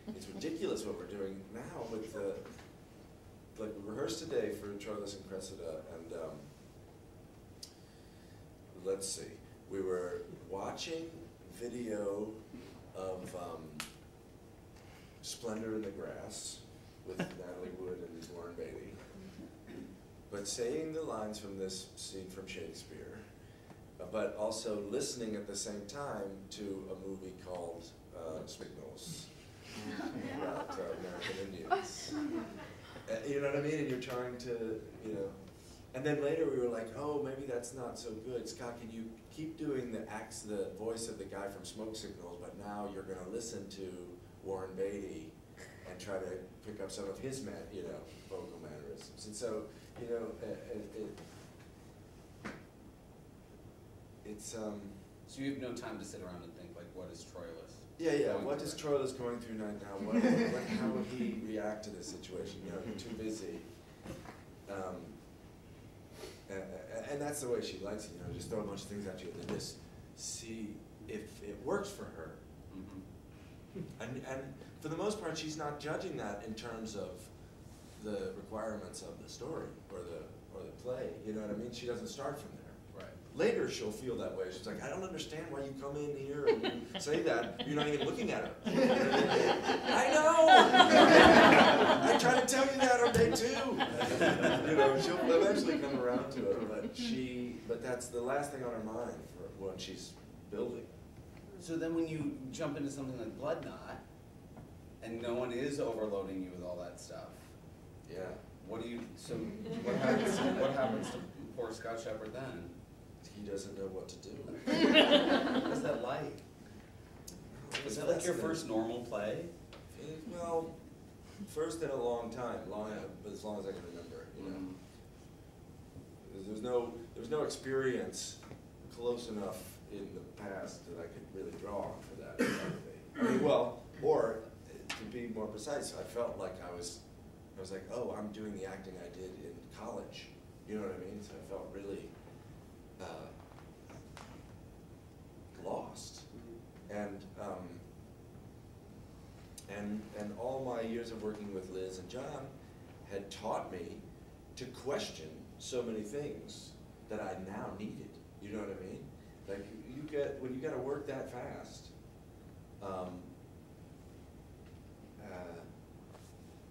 B: it's ridiculous what we're doing now with we rehearsed today for Troilus and Cressida, and let's see, we were watching video of Splendor in the Grass with Natalie Wood and Warren Beatty, but saying the lines from this scene from Shakespeare, but also listening at the same time to a movie called Spignals about American Indians. You know what I mean? And you're trying to, And then later we were like, oh, maybe that's not so good. Scott, can you keep doing the voice of the guy from Smoke Signals, but now you're going to listen to Warren Beatty and try to pick up some of his vocal mannerisms. And so, it's
C: So you have no time to sit around and think what is Troilus?
B: Yeah. What is Troilus going through right now? How would he react to this situation? You're too busy. And that's the way she likes it. Just throw a bunch of things at you and then just see if it works for her. And for the most part, she's not judging that in terms of the requirements of the story or the play. You know what I mean? She doesn't start from there.
A: Right.
B: Later, she'll feel that way. She's like, I don't understand why you come in here and you say that. You're not even looking at her. I know! I try to tell you that on day 2. You know, she'll eventually come around to it, but that's the last thing on her mind for when she's building.
C: So then when you jump into something like Blood Knot, and no one is overloading you with all that stuff,
B: Yeah.
C: what happens to poor Scott Shepherd then?
B: He doesn't know what to do.
C: What is that like? Was that like your first normal play?
B: Well, first in a long time, as long as I can remember, you know. There's no experience close enough in the past that I could really draw on for that. I mean, well, or to be more precise, I felt like I was like, oh, I'm doing the acting I did in college. You know what I mean? So I felt really lost. And all my years of working with Liz and John had taught me to question so many things that I now needed. You know what I mean? Like when you got to work that fast,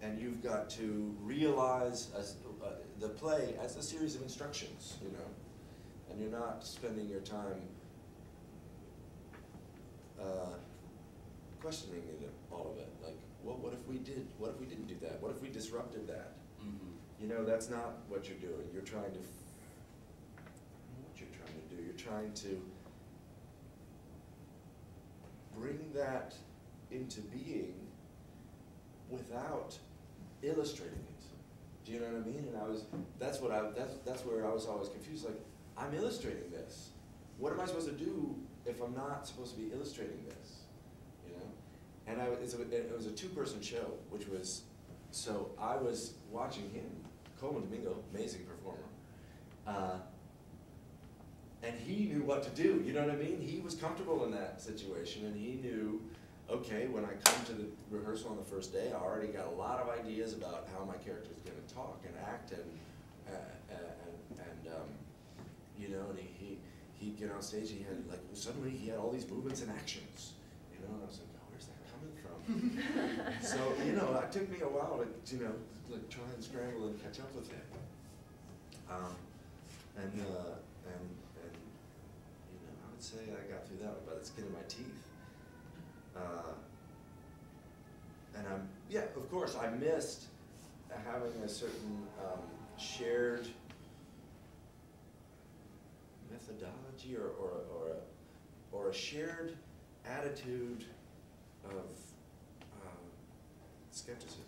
B: and you've got to realize the play as a series of instructions, you know, and you're not spending your time questioning all of it. Like, well, what if we didn't do that? What if we disrupted that?
C: Mm-hmm.
B: You know, that's not what you're doing. You're trying to. What you're trying to do? You're trying to bring that into being without illustrating it. Do you know what I mean? And that's where I was always confused. Like, I'm illustrating this. What am I supposed to do if I'm not supposed to be illustrating this? You know? And it was a 2-person show, which was, so I was watching him, Coleman Domingo, amazing performer, and he knew what to do. You know what I mean? He was comfortable in that situation, and he knew, okay, when I come to the rehearsal on the first day, I already got a lot of ideas about how my character is going to talk and act, and you know, and he'd get on stage, and he had suddenly he had all these movements and actions, you know, and I was like, oh, where's that coming from? So, you know, it took me a while to, you know, try and scramble and catch up with him. And you know, I would say I got through that one by the skin of my teeth. And of course, I missed having a certain shared methodology or a shared attitude of skepticism.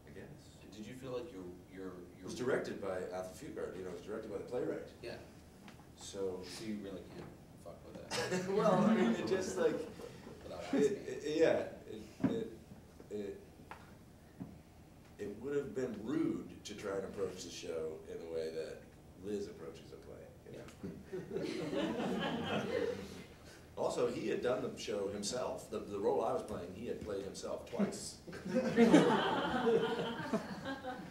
B: I guess.
C: Did you feel like your
B: It was directed by Arthur Fugard, you know, it was directed by the playwright.
C: Yeah.
B: So
C: you really can't fuck with that.
B: well, I mean, it just like,
C: Without asking.
B: It would have been rude to try and approach the show in the way that Liz approaches a play. You know? Also, he had done the show himself. The role I was playing, he had played himself twice.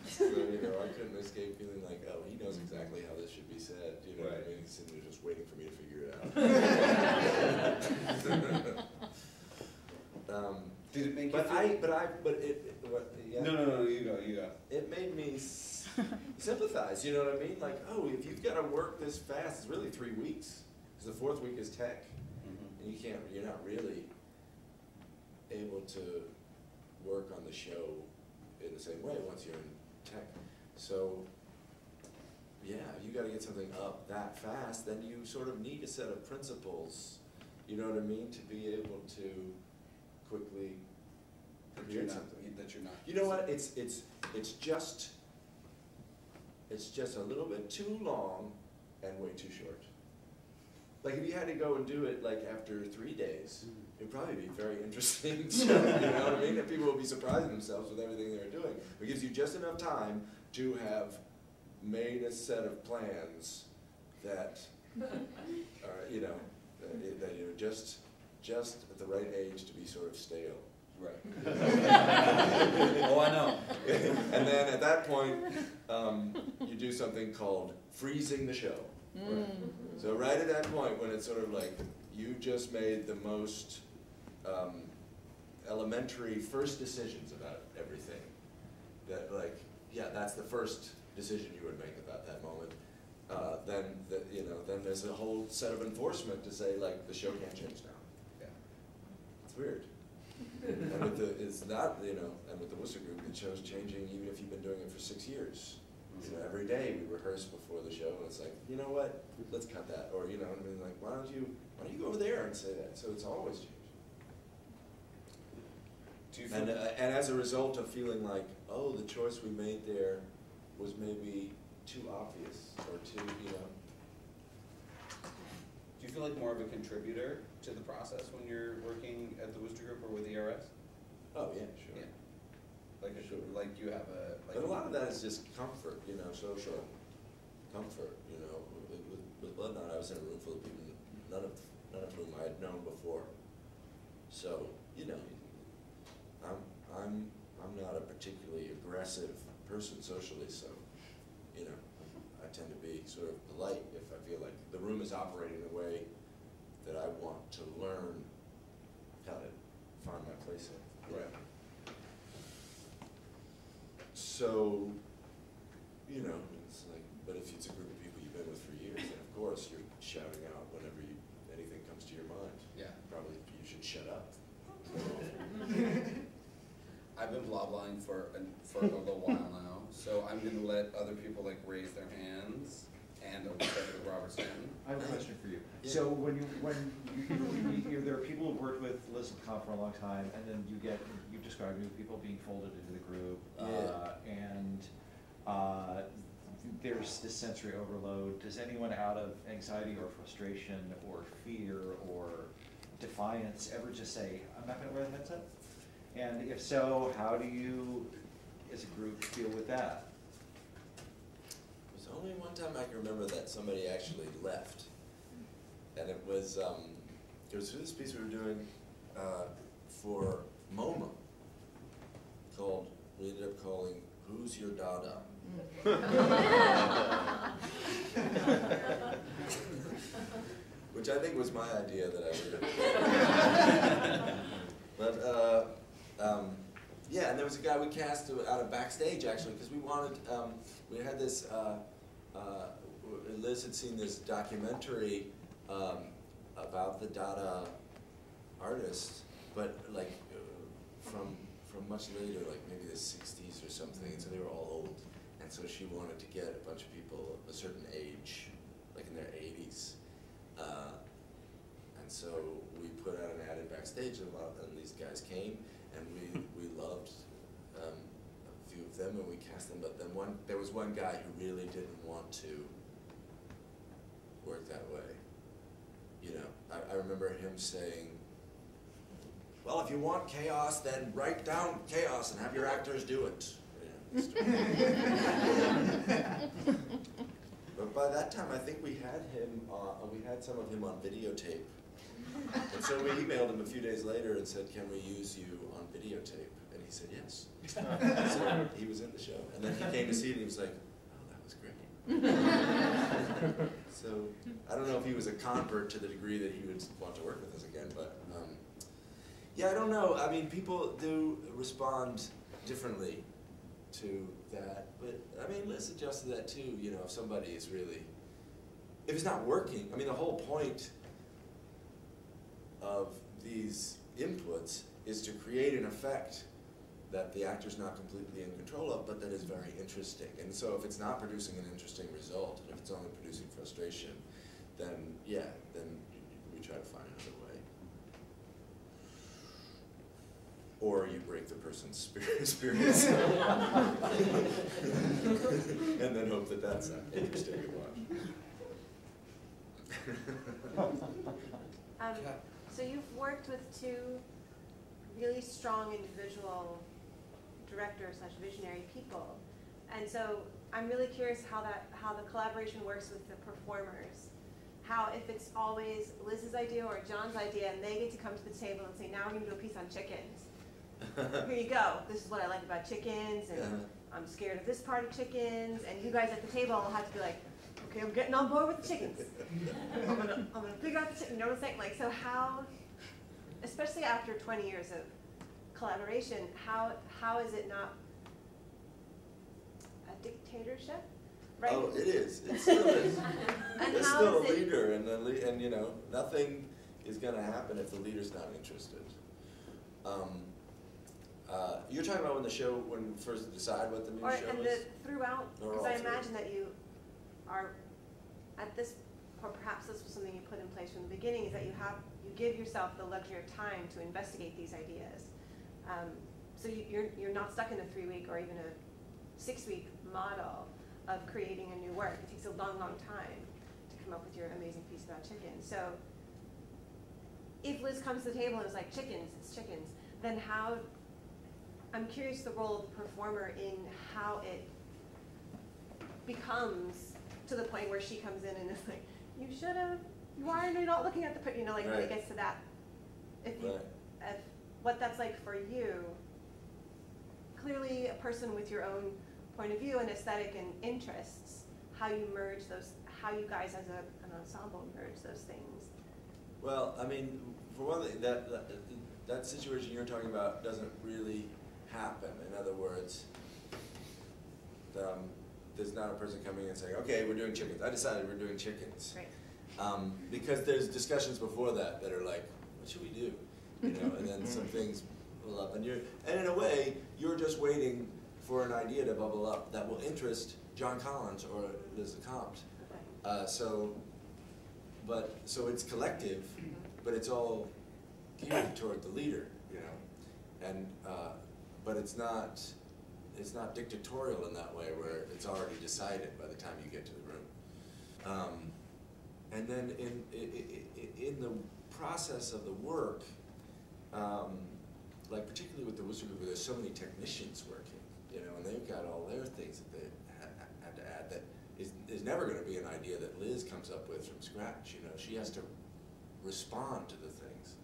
B: So, you know, I couldn't escape feeling like, oh, he knows exactly how this should be said. You know what I mean? He's sitting there just waiting for me to figure it out.
C: Did it make
B: but
C: you feel...
B: Yeah.
C: No, you go.
B: It made me sympathize, you know what I mean? Like, oh, if you've got to work this fast, it's really 3 weeks. Because the 4th week is tech.
C: Mm-hmm.
B: And you're not really able to work on the show in the same way once you're in tech. So, yeah, you got to get something up that fast, then you sort of need a set of principles, you know what I mean, to be able to quickly create something.
C: That you're not.
B: You know what? It's just a little bit too long and way too short. Like if you had to go and do it like after 3 days, it'd probably be very interesting. You know what I mean? And people would be surprising themselves with everything they're doing. It gives you just enough time to have made a set of plans that are, you know, that you're just at the right age to be sort of stale.
C: Right.
A: I know.
B: And then at that point, you do something called freezing the show. Right? So right at that point, when it's sort of like you just made the most elementary first decisions about everything, that like, yeah, that's the first decision you would make about that moment. Then there's a whole set of enforcement to say like the show can't change now.
C: Yeah.
B: It's weird. And with the, it's not, and with the Worcester group, the show's changing even if you've been doing it for 6 years. Every day we rehearse before the show, and it's like, you know what, let's cut that, or like, why don't you go over there and say that? So it's always changing.
C: Do you feel
B: And as a result of feeling like, oh, the choice we made there was maybe too obvious or too,
C: Do you feel like more of a contributor to the process when you're working at the Worcester Group or with ERS?
B: Oh yeah, sure.
C: Yeah. Like
B: Sure.
C: like you have a. Like
B: But a lot of that is just comfort, social comfort. With Blood Knot, I was in a room full of people, none of whom I had known before. So I'm not a particularly aggressive person socially, so I tend to be sort of polite if I feel like the room is operating the way that I want to learn how to find my place in.
C: Right.
B: So, it's like, but if it's a group of people you've been with for years, then of course you're shouting out whenever anything comes to your mind.
C: Yeah.
B: Probably you should shut up.
C: I've been blah-blahing for a little while now, so I'm going to let other people like raise their hands, and I'll start with Robert Stanton.
D: I have a question for you.
B: Yeah.
D: So there are people who've worked with Liz and Con for a long time, and then you describe new people being folded into the group, and there's this sensory overload. Does anyone out of anxiety or frustration or fear or defiance ever just say, I'm not going to wear the headset? And if so, how do you, as a group, deal with that?
B: There's only one time I can remember that somebody actually left, and it was for this piece we were doing for MoMA, we ended up calling Who's Your Dada? Which I think was my idea that I would. But yeah, and there was a guy we cast out of backstage actually, because we wanted, we had this, Liz had seen this documentary about the Dada artists, but like from much later, like maybe the 60s or something, and so they were all old, and so she wanted to get a bunch of people of a certain age, like in their 80s, and so we put out an ad in backstage, and these guys came, and we loved a few of them, and we cast them, but then there was one guy who really didn't want to work that way. I remember him saying, well, if you want chaos, then write down chaos and have your actors do it. But by that time, I think we had him, we had some of him on videotape. And so we emailed him a few days later and said, can we use you on videotape? And he said, yes. So he was in the show. And then he came to see it and he was like, oh, that was great. So I don't know if he was a convert to the degree that he would want to work with us again, but yeah, I don't know. I mean, people do respond differently to that, but I mean, Liz adjusted that too. If somebody is really, if it's not working, I mean, the whole point of these inputs is to create an effect that the actor's not completely in control of, but that is very interesting. And so if it's not producing an interesting result, and if it's only producing frustration, then yeah, then we try to find another way. Or you break the person's spirits and then hope that that's interesting to watch.
E: So you've worked with two really strong individual director/visionary people, and so I'm really curious how the collaboration works with the performers. How, if it's always Liz's idea or John's idea, and they get to come to the table and say, now we're going to do a piece on chickens. here you go. This is what I like about chickens, and I'm scared of this part of chickens. And you guys at the table have to be like, okay, I'm getting on board with the chickens. I'm gonna figure out the chicken. You know what I'm saying? Like, so how, especially after 20 years of collaboration, how is it not a dictatorship? Right?
B: Oh, it is. It still is.
E: And
B: There's
E: how
B: still a
E: is it-
B: leader, and you know, nothing is going to happen if the leader's not interested. You're talking about when you first decide what the new
E: Or
B: show
E: and
B: is?
E: throughout,
B: Or
E: because
B: all
E: I
B: three?
E: imagine that you are at this, or perhaps this was something you put in place from the beginning, is that you give yourself the luxury of time to investigate these ideas. So you're not stuck in a 3-week or even a 6-week model of creating a new work. It takes a long, long time to come up with your amazing piece about chickens. So if Liz comes to the table and is like, chickens, it's chickens, then how, I'm curious the role of the performer in how it becomes to the point where she comes in and is like, why are you not looking at the, you know, like when it
B: Right.
E: gets to that, if what that's like for you, clearly a person with your own point of view and aesthetic and interests, how you merge those, how you guys as an ensemble merge those things.
B: Well, I mean, for one thing, that situation you're talking about doesn't really happen. In other words, there's not a person coming in and saying, okay, we're doing chickens. I decided we're doing chickens.
E: Right.
B: Because there's discussions before that are like, what should we do? You know, and then some things bubble up, and in a way, you're just waiting for an idea to bubble up that will interest John Collins or Liz Comte.
E: Okay.
B: So it's collective, but it's all geared toward the leader, you know, and but it's not dictatorial in that way where it's already decided by the time you get to the room. And then in the process of the work, like particularly with the Worcester Group, where there's so many technicians working, you know, and they've got all their things that they had to add that is never going to be an idea that Liz comes up with from scratch. You know, she has to respond to the things.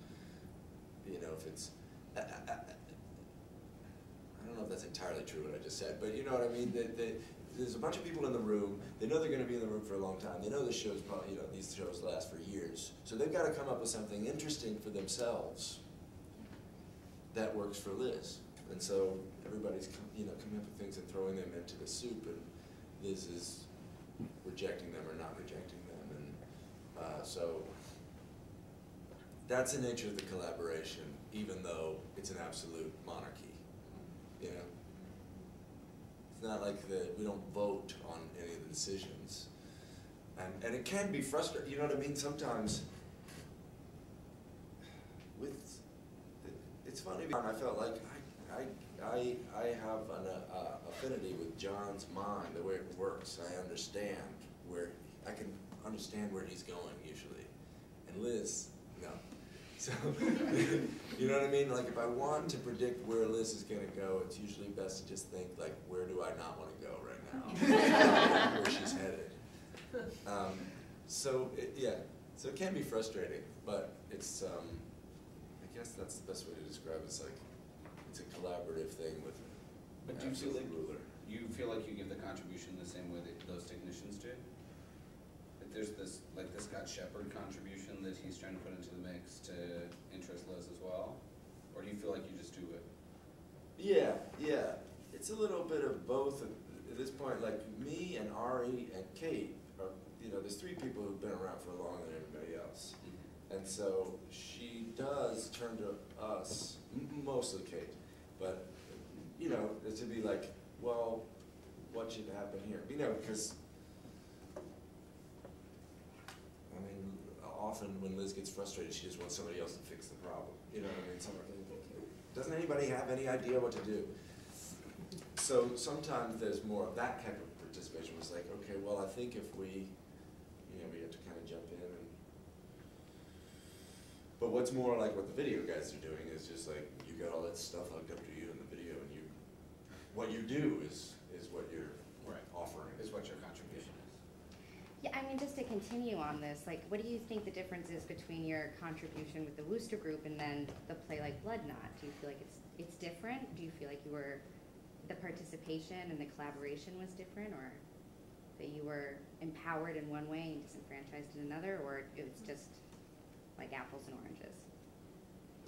B: You know, if it's, I don't know if that's entirely true what I just said, but you know what I mean. There's a bunch of people in the room. They know they're going to be in the room for a long time. They know this show's probably, you know, these shows last for years. So they've got to come up with something interesting for themselves that works for Liz. And so everybody's, you know, coming up with things and throwing them into the soup, and Liz is rejecting them or not rejecting them, and so that's the nature of the collaboration, even though it's an absolute monarchy. You know, it's not like we don't vote on any of the decisions, and it can be frustrating. You know what I mean? Sometimes it's funny. I felt like I have an affinity with John's mind, the way it works. I understand I can understand where he's going usually, and Liz, no. So, you know what I mean? Like if I want to predict where Liz is going to go, it's usually best to just think like, where do I not want to go right now? Where she's headed. So it can be frustrating, but it's I guess that's the best way to describe it. It's like it's a collaborative thing with an
C: But do you feel
B: absolute ruler.
C: you feel like you give the contribution the same way that those technicians do? That there's this, like the Scott Shepard contribution that he's trying to put into the mix to interest Liz as well? Or do you feel like you just do it?
B: Yeah. It's a little bit of both at this point. Like me and Ari and Kate are, you know, there's 3 people who've been around for longer than everybody else. And so she does turn to us, mostly Kate, but, you know, to be like, well, what should happen here? You know, because, I mean, often when Liz gets frustrated, she just wants somebody else to fix the problem. You know what I mean? Doesn't anybody have any idea what to do? So sometimes there's more of that type of participation. It's like, okay, well, I think if we, you know, we have to kind of jump in and. But what's more like what the video guys are doing is just like, you got all that stuff hooked up to you in the video, and what you do is what you're offering.
C: Is what your contribution is.
F: Yeah, I mean, just to continue on this, like, what do you think the difference is between your contribution with the Wooster Group and then the play like Blood Knot? Do you feel like it's it's different? Do you feel like the participation and the collaboration was different, or that you were empowered in one way and disenfranchised in another, or it was just like apples and oranges?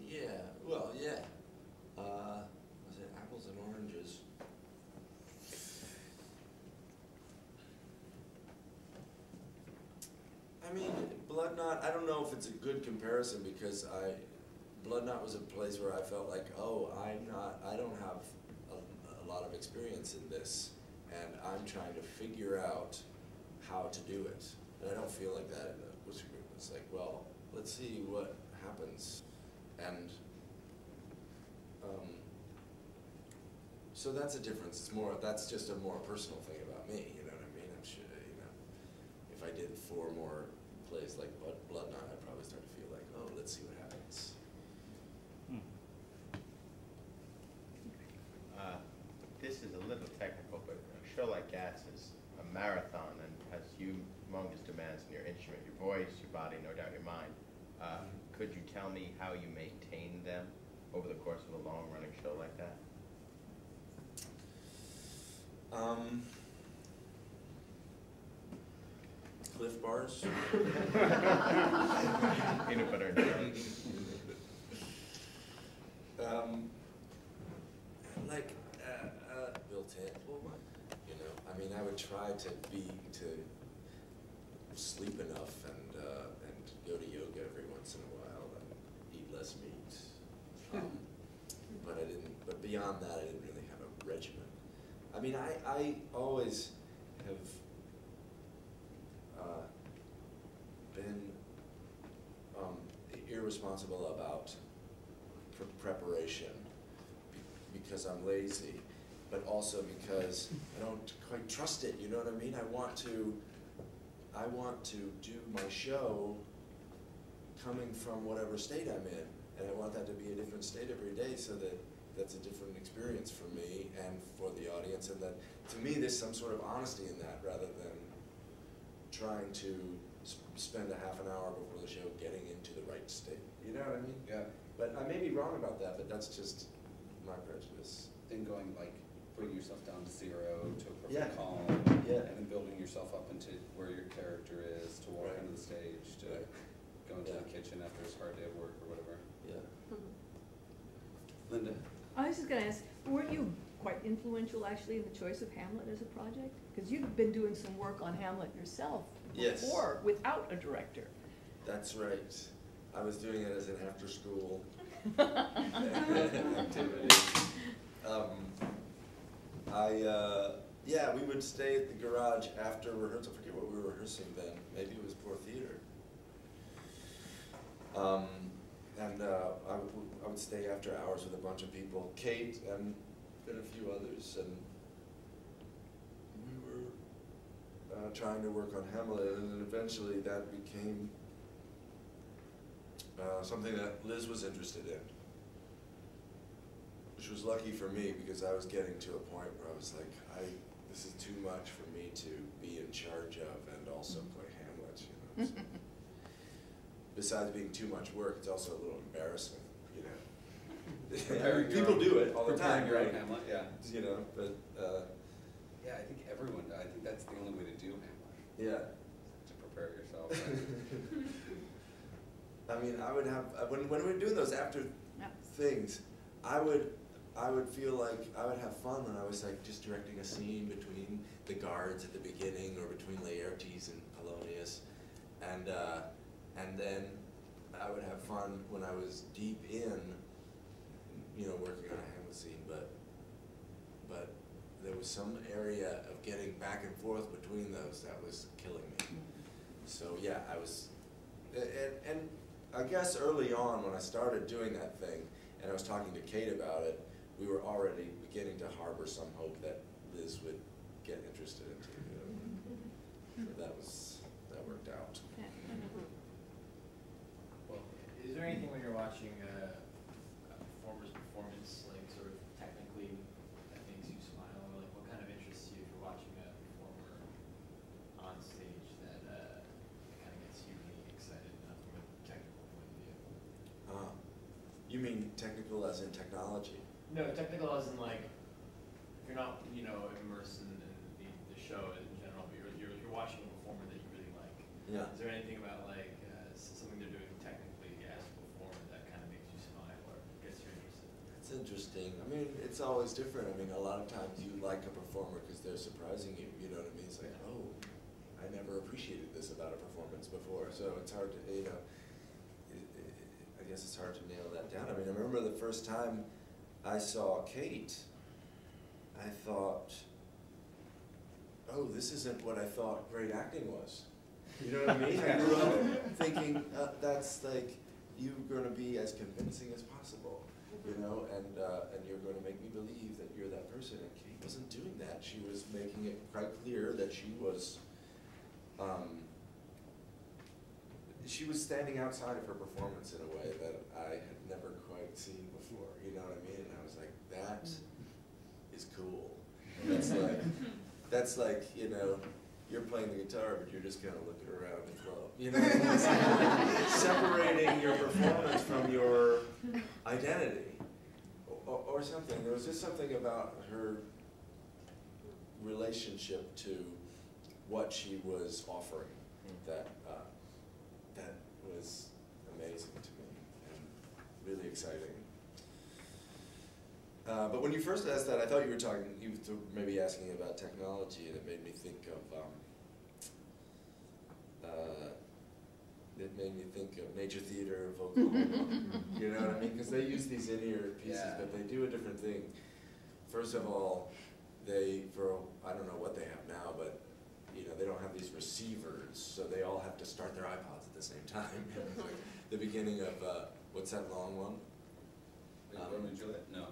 B: Yeah, well, yeah. Was it apples and oranges? I mean, Blood Knot, I don't know if it's a good comparison because Blood Knot was a place where I felt like, oh, I don't have a lot of experience in this, and I'm trying to figure out how to do it. And I don't feel like that in the Worcester group. It's like, well, let's see what happens. And so that's a difference. That's just a more personal thing about me, you know what I mean? I'm sure, if I did 4 more plays like Blood Knot, I'd probably start to feel like, oh, let's see what happens.
G: This is a little technical, but a show like GATS is a marathon and has humongous demands in your instrument, your voice, your body, no doubt your mind. Could you tell me how you maintain them over the course of a long-running show like that?
B: Cliff Bars.
G: Peanut butter and jelly.
B: Like built-in. You know, I mean, I would try to sleep enough and go to yoga every once in a while and eat less meat. But I didn't. But beyond that, I didn't really have a regimen. I mean, I always have been irresponsible about preparation because I'm lazy, but also because I don't quite trust it. You know what I mean? I want to do my show coming from whatever state I'm in, and I want that to be a different state every day, so that that's a different experience for me and for the audience, and that to me there's some sort of honesty in that, rather than trying to spend a half an hour before the show getting into the right state. You know what I mean?
C: Yeah.
B: But I may be wrong about that, but that's just my prejudice.
C: Then going, like, putting yourself down to 0 to a perfect
B: Yeah.
C: calm,
B: Yeah.
C: and then building yourself up into where your character is, to walk
B: Right.
C: into the stage, to
B: Right.
C: go into
B: Yeah.
C: the kitchen after his hard day of work or whatever.
B: Yeah.
C: Linda?
H: I was just gonna ask, weren't you quite influential actually in the choice of Hamlet as a project? Because you've been doing some work on Hamlet yourself
B: Yes.
H: before, without a director.
B: That's right. I was doing it as an after-school activity. Yeah, we would stay at the garage after rehearsal. I forget what we were rehearsing then. Maybe it was Poor Theater. I would stay after hours with a bunch of people, Kate and a few others, and we were trying to work on Hamlet, and then eventually that became something that Liz was interested in, which was lucky for me because I was getting to a point where I was like, this is too much for me to be in charge of and also play Hamlet, you know. So, besides being too much work, it's also a little embarrassing, you know. People do it all the time,
C: Preparing your own
B: right?
C: Hamlet, yeah.
B: You know, but
C: Yeah, I think everyone, I think that's the only way to do Hamlet,
B: yeah.
C: to prepare yourself.
B: I mean, I would have when we were doing those after
H: Yeah.
B: things, I would feel like I would have fun when I was like just directing a scene between the guards at the beginning or between Laertes and Polonius, and then I would have fun when I was deep in, you know, working on a Hamlet scene, but there was some area of getting back and forth between those that was killing me. So yeah, I was, and I guess early on when I started doing that thing, and I was talking to Kate about it, we were already beginning to harbor some hope that Liz would get interested into it. So that worked out.
C: Well,
I: Is there anything when you're watching a performer's performance, like sort of technically, that makes you smile, or like what kind of interests you if you're watching a performer on stage that kind of gets you really excited enough from a technical point of view?
B: You mean technical as in technology?
I: No, technical as in like, if you're not, you know, immersed in the show in general, but you're watching a performer that you really like.
B: Yeah.
I: Is there anything about like something they're doing technically as a performer that kind of makes you smile or gets you interested?
B: It's interesting. I mean, it's always different. I mean, a lot of times you like a performer because they're surprising you. You know what I mean? It's like, oh, I never appreciated this about a performance before. So it's hard to, you know, I guess it's hard to nail that down. I mean, I remember the first time I saw Kate, I thought, oh, this isn't what I thought great acting was. You know what I mean? I grew up thinking that's like, you're going to be as convincing as possible, you know, and you're going to make me believe that you're that person. And Kate wasn't doing that. She was making it quite clear that she was standing outside of her performance in a way that I had never quite seen before. You know what I mean? And I was like, that is cool. That's like, you know, you're playing the guitar, but you're just kind of looking around the club. You know, separating your performance from your identity or something. There was just something about her relationship to what she was offering that that was amazing to me and really exciting. But when you first asked that, I thought you were maybe asking about technology, and it made me think of Major Theater of Oklahoma. You know what I mean? Because they use these in-ear pieces,
C: Yeah.
B: but they do a different thing. First of all, I don't know what they have now, but you know, they don't have these receivers, so they all have to start their iPods at the same time. Like the beginning of what's that long one?
C: Romeo and Juliet? No.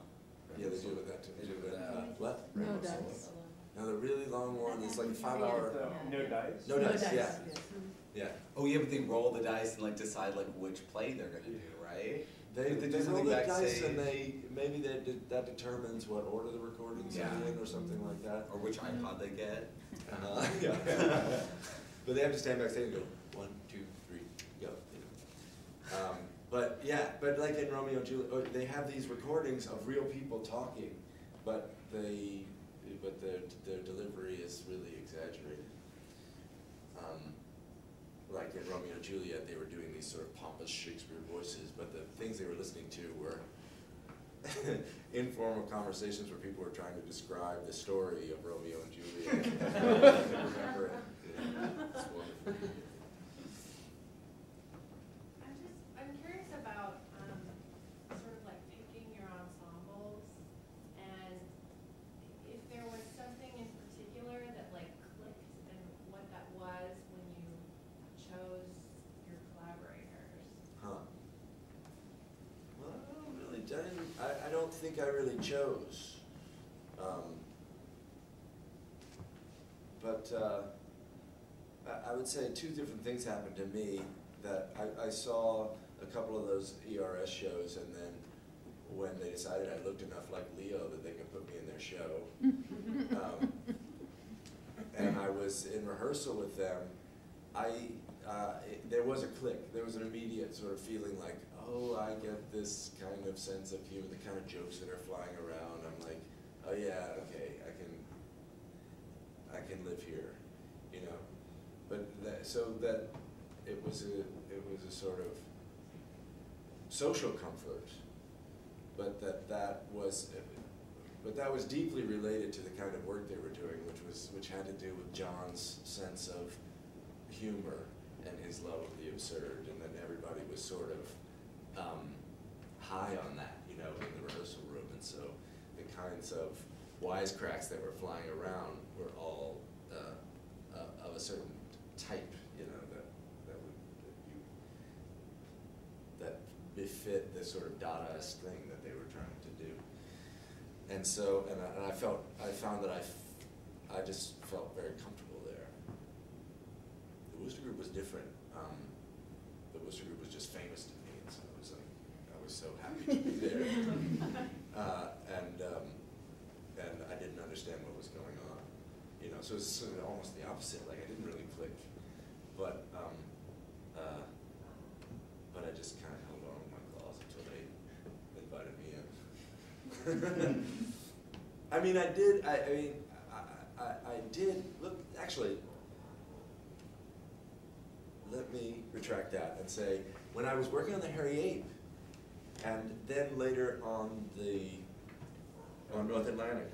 B: Yeah, they do it with that too.
C: They do it with that.
B: What?
H: No
B: Rainbow
H: dice.
B: Solo. No, the really long one. It's like a 5-hour.
D: No dice?
B: No dice. Yeah. Yeah.
A: Oh yeah, but they roll the dice and like decide like which play they're gonna do, right?
B: They
A: But
B: do roll
A: something
B: the dice, and
A: backstage.
B: that determines what order the recording's
A: Yeah.
B: in or something like that.
A: Or which iPod they get.
B: Yeah. But they have to stand backstage and go 1, 2, 3, go. You know. But like in Romeo and Juliet, they have these recordings of real people talking, but their delivery is really exaggerated. Like in Romeo and Juliet, they were doing these sort of pompous Shakespeare voices, but the things they were listening to were informal conversations where people were trying to describe the story of Romeo and Juliet. I can remember it. Yeah, it's wonderful.
J: I'm curious about sort of like picking your ensembles, and if there was something in particular that like clicked, and what that was when you chose your collaborators.
B: Huh. Well, I don't think I really chose. I would say two different things happened to me. That I saw a couple of those ERS shows, and then when they decided I looked enough like Leo that they could put me in their show, and I was in rehearsal with them, there was a click. There was an immediate sort of feeling like, oh, I get this kind of sense of humor, the kind of jokes that are flying around. I'm like, oh yeah, okay, I can live here, you know. But so that it was a sort of social comfort, but that was deeply related to the kind of work they were doing, which had to do with John's sense of humor and his love of the absurd, and then everybody was sort of high on that, you know, in the rehearsal room, and so the kinds of wisecracks that were flying around were all of a certain type, you know, that befit the sort of Dadaist thing that they were trying to do, and so I found that I just felt very comfortable there. The Wooster Group was different. The Wooster Group was just famous to me, and so I was so happy to be there. And I didn't understand what was going on, you know. So it was sort of almost the opposite. Like I didn't really click, but I just kind of held on with my claws until they invited me in. I mean, I did, I did, look, actually, let me retract that and say, when I was working on the Hairy Ape, and then later on North Atlantic,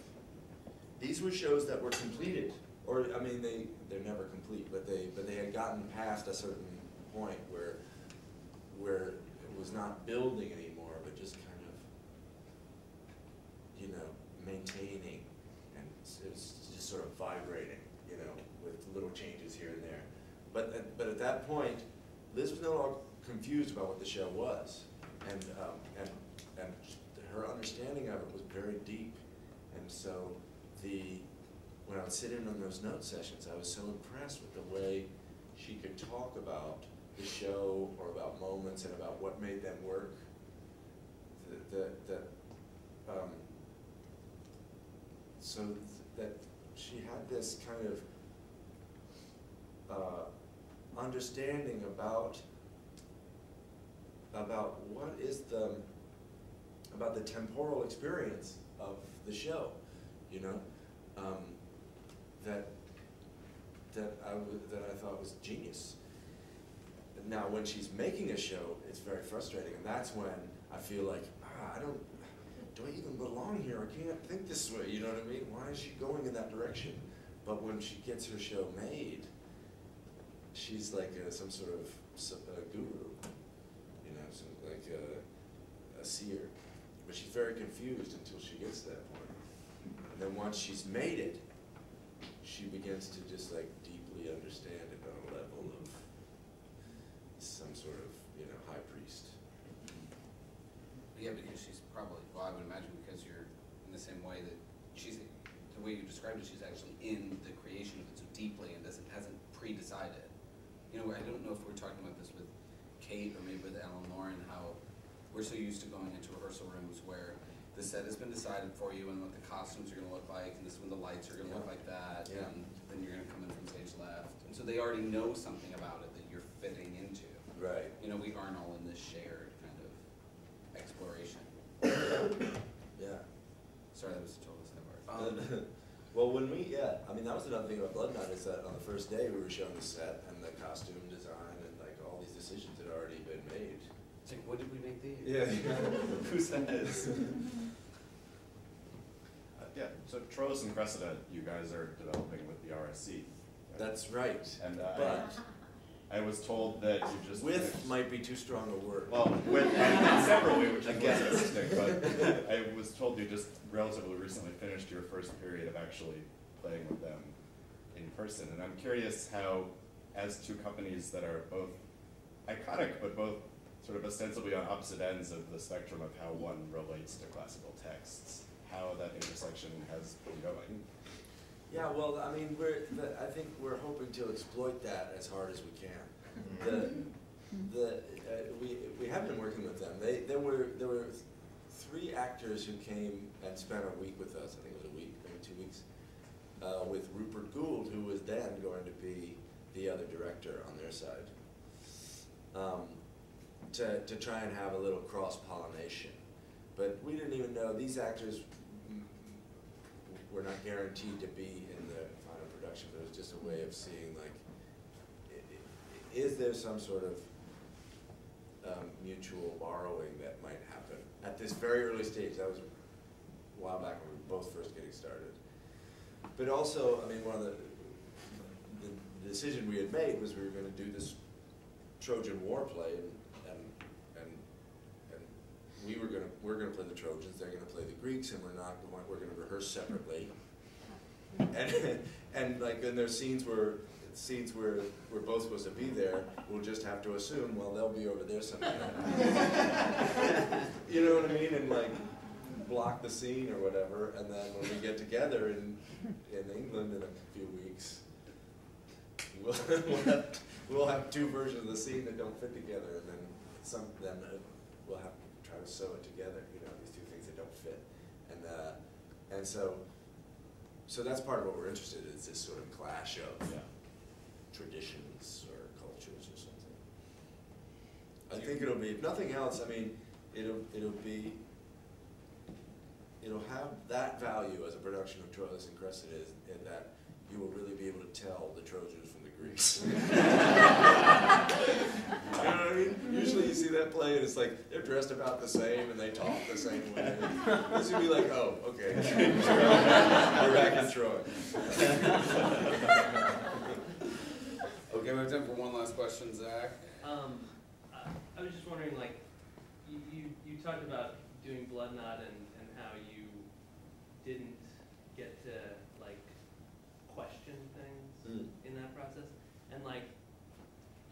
B: these were shows that were completed, or, I mean, they're never complete, but they had gotten past a certain point where it was not building anymore, but just kind of, you know, maintaining, and it's just sort of vibrating, you know, with little changes here and there. But at that point, Liz was no longer confused about what the show was, and her understanding of it was very deep, and so when I would sit in on those note sessions, I was so impressed with the way she could talk about the show or about moments and about what made them work. So that she had this kind of understanding about what is about the temporal experience of the show, you know, that I thought was genius. Now, when she's making a show, it's very frustrating, and that's when I feel like, do I even belong here? I can't think this way, you know what I mean? Why is she going in that direction? But when she gets her show made, she's like some sort of guru, you know, like a seer. But she's very confused until she gets to that point. And then once she's made it, she begins to just like deeply understand it on a level of some sort of, you know, high priest.
A: Yeah, because she's probably, well, I would imagine because you're in the same way that she's, the way you described it, she's actually in the creation of it so deeply and hasn't pre-decided. You know, I don't know if we're talking about this with Kate or maybe with Ellen Lauren, how we're so used to going into rehearsal rooms where the set has been decided for you and what the costumes are going to look like, and this is when the lights are going to look like that, and then you're going to come in from stage left. And so they already know something about it that you're fitting into.
B: Right.
A: You know, we aren't all in this shared kind of exploration.
B: Yeah.
A: Sorry, that was a total sidebar.
B: Well, when I mean, that was another thing about Blood Night is that on the first day we were showing the set and the costume design and like all these decisions had already been made.
A: It's like, what did we make these?
B: Yeah.
A: Who says?
K: Yeah, so Troilus and Cressida, you guys are developing with the RSC.
B: That's right.
K: And
B: but
K: I was told that you just
B: with
K: finished,
B: might be too strong a word.
K: well, with and separately, which is what's interesting, but I was told you just relatively recently finished your first period of actually playing with them in person. And I'm curious how, as two companies that are both iconic, but both sort of ostensibly on opposite ends of the spectrum of how one relates to classical texts, how that intersection has been going.
B: Yeah, well, I mean, I think we're hoping to exploit that as hard as we can. We have been working with them. There were 3 actors who came and spent a week with us. I think it was a week, maybe 2 weeks, with Rupert Gould, who was then going to be the other director on their side, to try and have a little cross-pollination. But we didn't even know these actors were not guaranteed to be in the final production, but it was just a way of seeing, like, is there some sort of mutual borrowing that might happen at this very early stage? That was a while back when we were both first getting started. But also, I mean, one of the decision we had made was we were going to do this Trojan War play, and we're going to play the Trojans, they're going to play the Greeks, and we're going to rehearse separately. And like, and there's scenes where we're both supposed to be there, we'll just have to assume, well, they'll be over there somewhere. You know what I mean? And like, block the scene or whatever, and then when we get together in England in a few weeks, we'll have 2 versions of the scene that don't fit together, and then we'll have to try to sew it together, you know, these 2 things that don't fit. And so that's part of what we're interested in, is this sort of clash of traditions or cultures or something. I think it'll be, if nothing else, I mean, it'll it'll have that value as a production of Troilus and Cressida, in that you will really be able to tell the Trojans from the Greeks. You know what I mean? Usually you see that play and it's like, they're dressed about the same and they talk the same way. This would be like, oh, okay. We're back in Troy.
A: Okay, we have time for one last question, Zach.
L: I was just wondering, like, you talked about doing Blood Knot and how you didn't get to, like, question things in that process. And, like,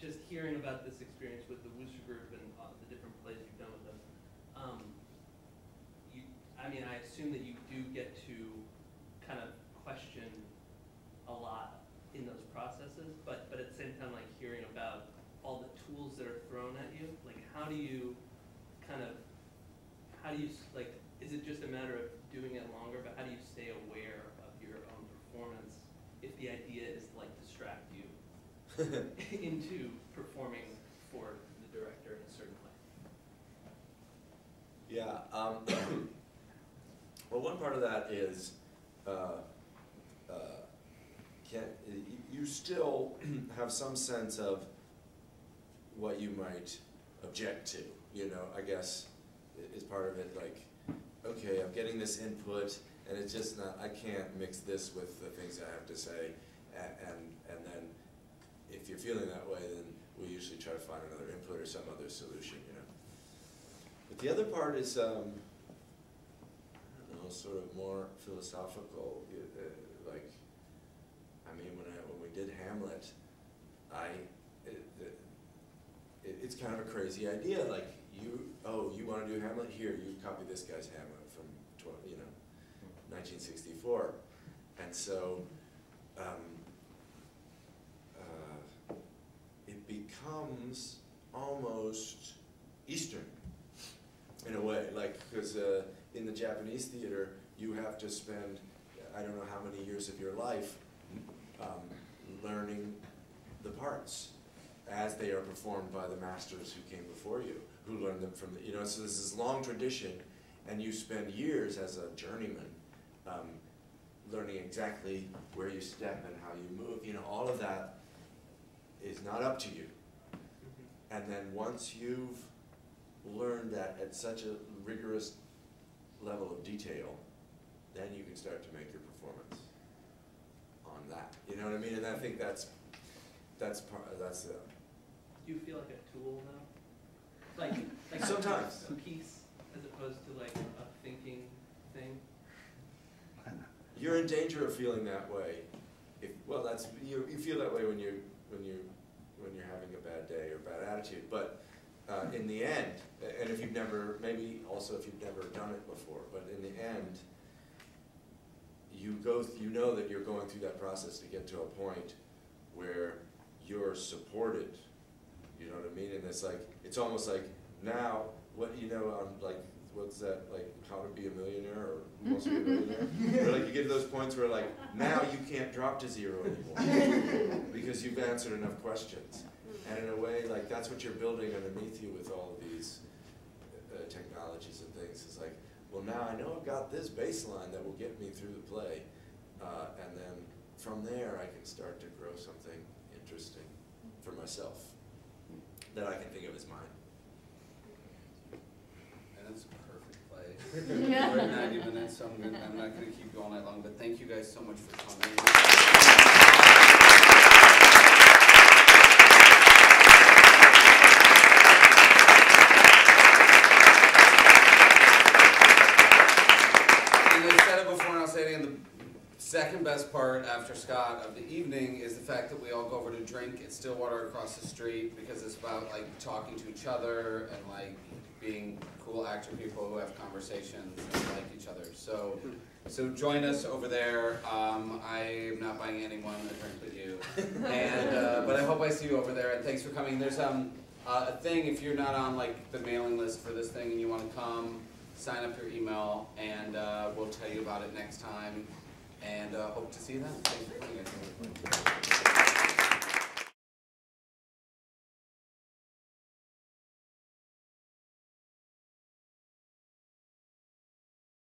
L: just hearing about this experience with the Wooster Group and the different plays you've done with them, I mean, I assume that you do get to kind of question a lot in those processes, but at the same time, like, hearing about all the tools that are thrown at you, like, how do you like, is it just a matter of doing it longer, but how do you stay aware of your own performance if the idea is to, like, distract you into performing for the director in a certain way?
B: Yeah. Well, one part of that is you still have some sense of what you might object to, you know, I guess is part of it, like, okay, I'm getting this input, and it's just not, I can't mix this with the things I have to say, and then if you're feeling that way, then we usually try to find another input or some other solution, you know. But the other part is, I don't know, sort of more philosophical, like, I mean, when we did Hamlet, it's kind of a crazy idea, like, you want to do Hamlet? Here, you copy this guy's Hamlet from 1964, and so it becomes almost Eastern in a way, like, because in the Japanese theater you have to spend I don't know how many years of your life learning the parts as they are performed by the masters who came before you, who learned them from the, you know, so there's this long tradition, and you spend years as a journeyman learning exactly where you step and how you move, you know, all of that is not up to you. And then once you've learned that at such a rigorous level of detail, then you can start to make your performance on that. You know what I mean? And I think that's
L: Do you feel like a tool now? Like
B: sometimes
L: a piece as opposed to like a thinking thing?
B: you're in danger of feeling that way. Well, that's you feel that way when you're having a bad day or bad attitude. But in the end, and if you've never, maybe also if you've never done it before, but in the end, you know that you're going through that process to get to a point where you're supported. You know what I mean? And it's like, it's almost like now, what, you know, like, what's that, like, How to Be a Millionaire, or Who Wants to Be a Millionaire? Where, like, you get to those points where, like, now you can't drop to zero anymore because you've answered enough questions. And in a way, like, that's what you're building underneath you with all of these technologies and things. It's like, well, now I know I've got this baseline that will get me through the play, and then from there I can start to grow something interesting for myself that I can think of as mine.
A: And it's a perfect play.
E: Yeah.
A: We're at 90 minutes, so I'm not going to keep you all night long, but thank you guys so much for coming. Second best part after Scott of the evening is the fact that we all go over to drink at Stillwater across the street, because it's about like talking to each other and like being cool actor people who have conversations and like each other. So join us over there. I'm not buying anyone a drink with you, and but I hope I see you over there. And thanks for coming. There's a thing, if you're not on like the mailing list for this thing and you want to come, sign up your email, and we'll tell you about it next time. And hope to see you then. Thanks for coming.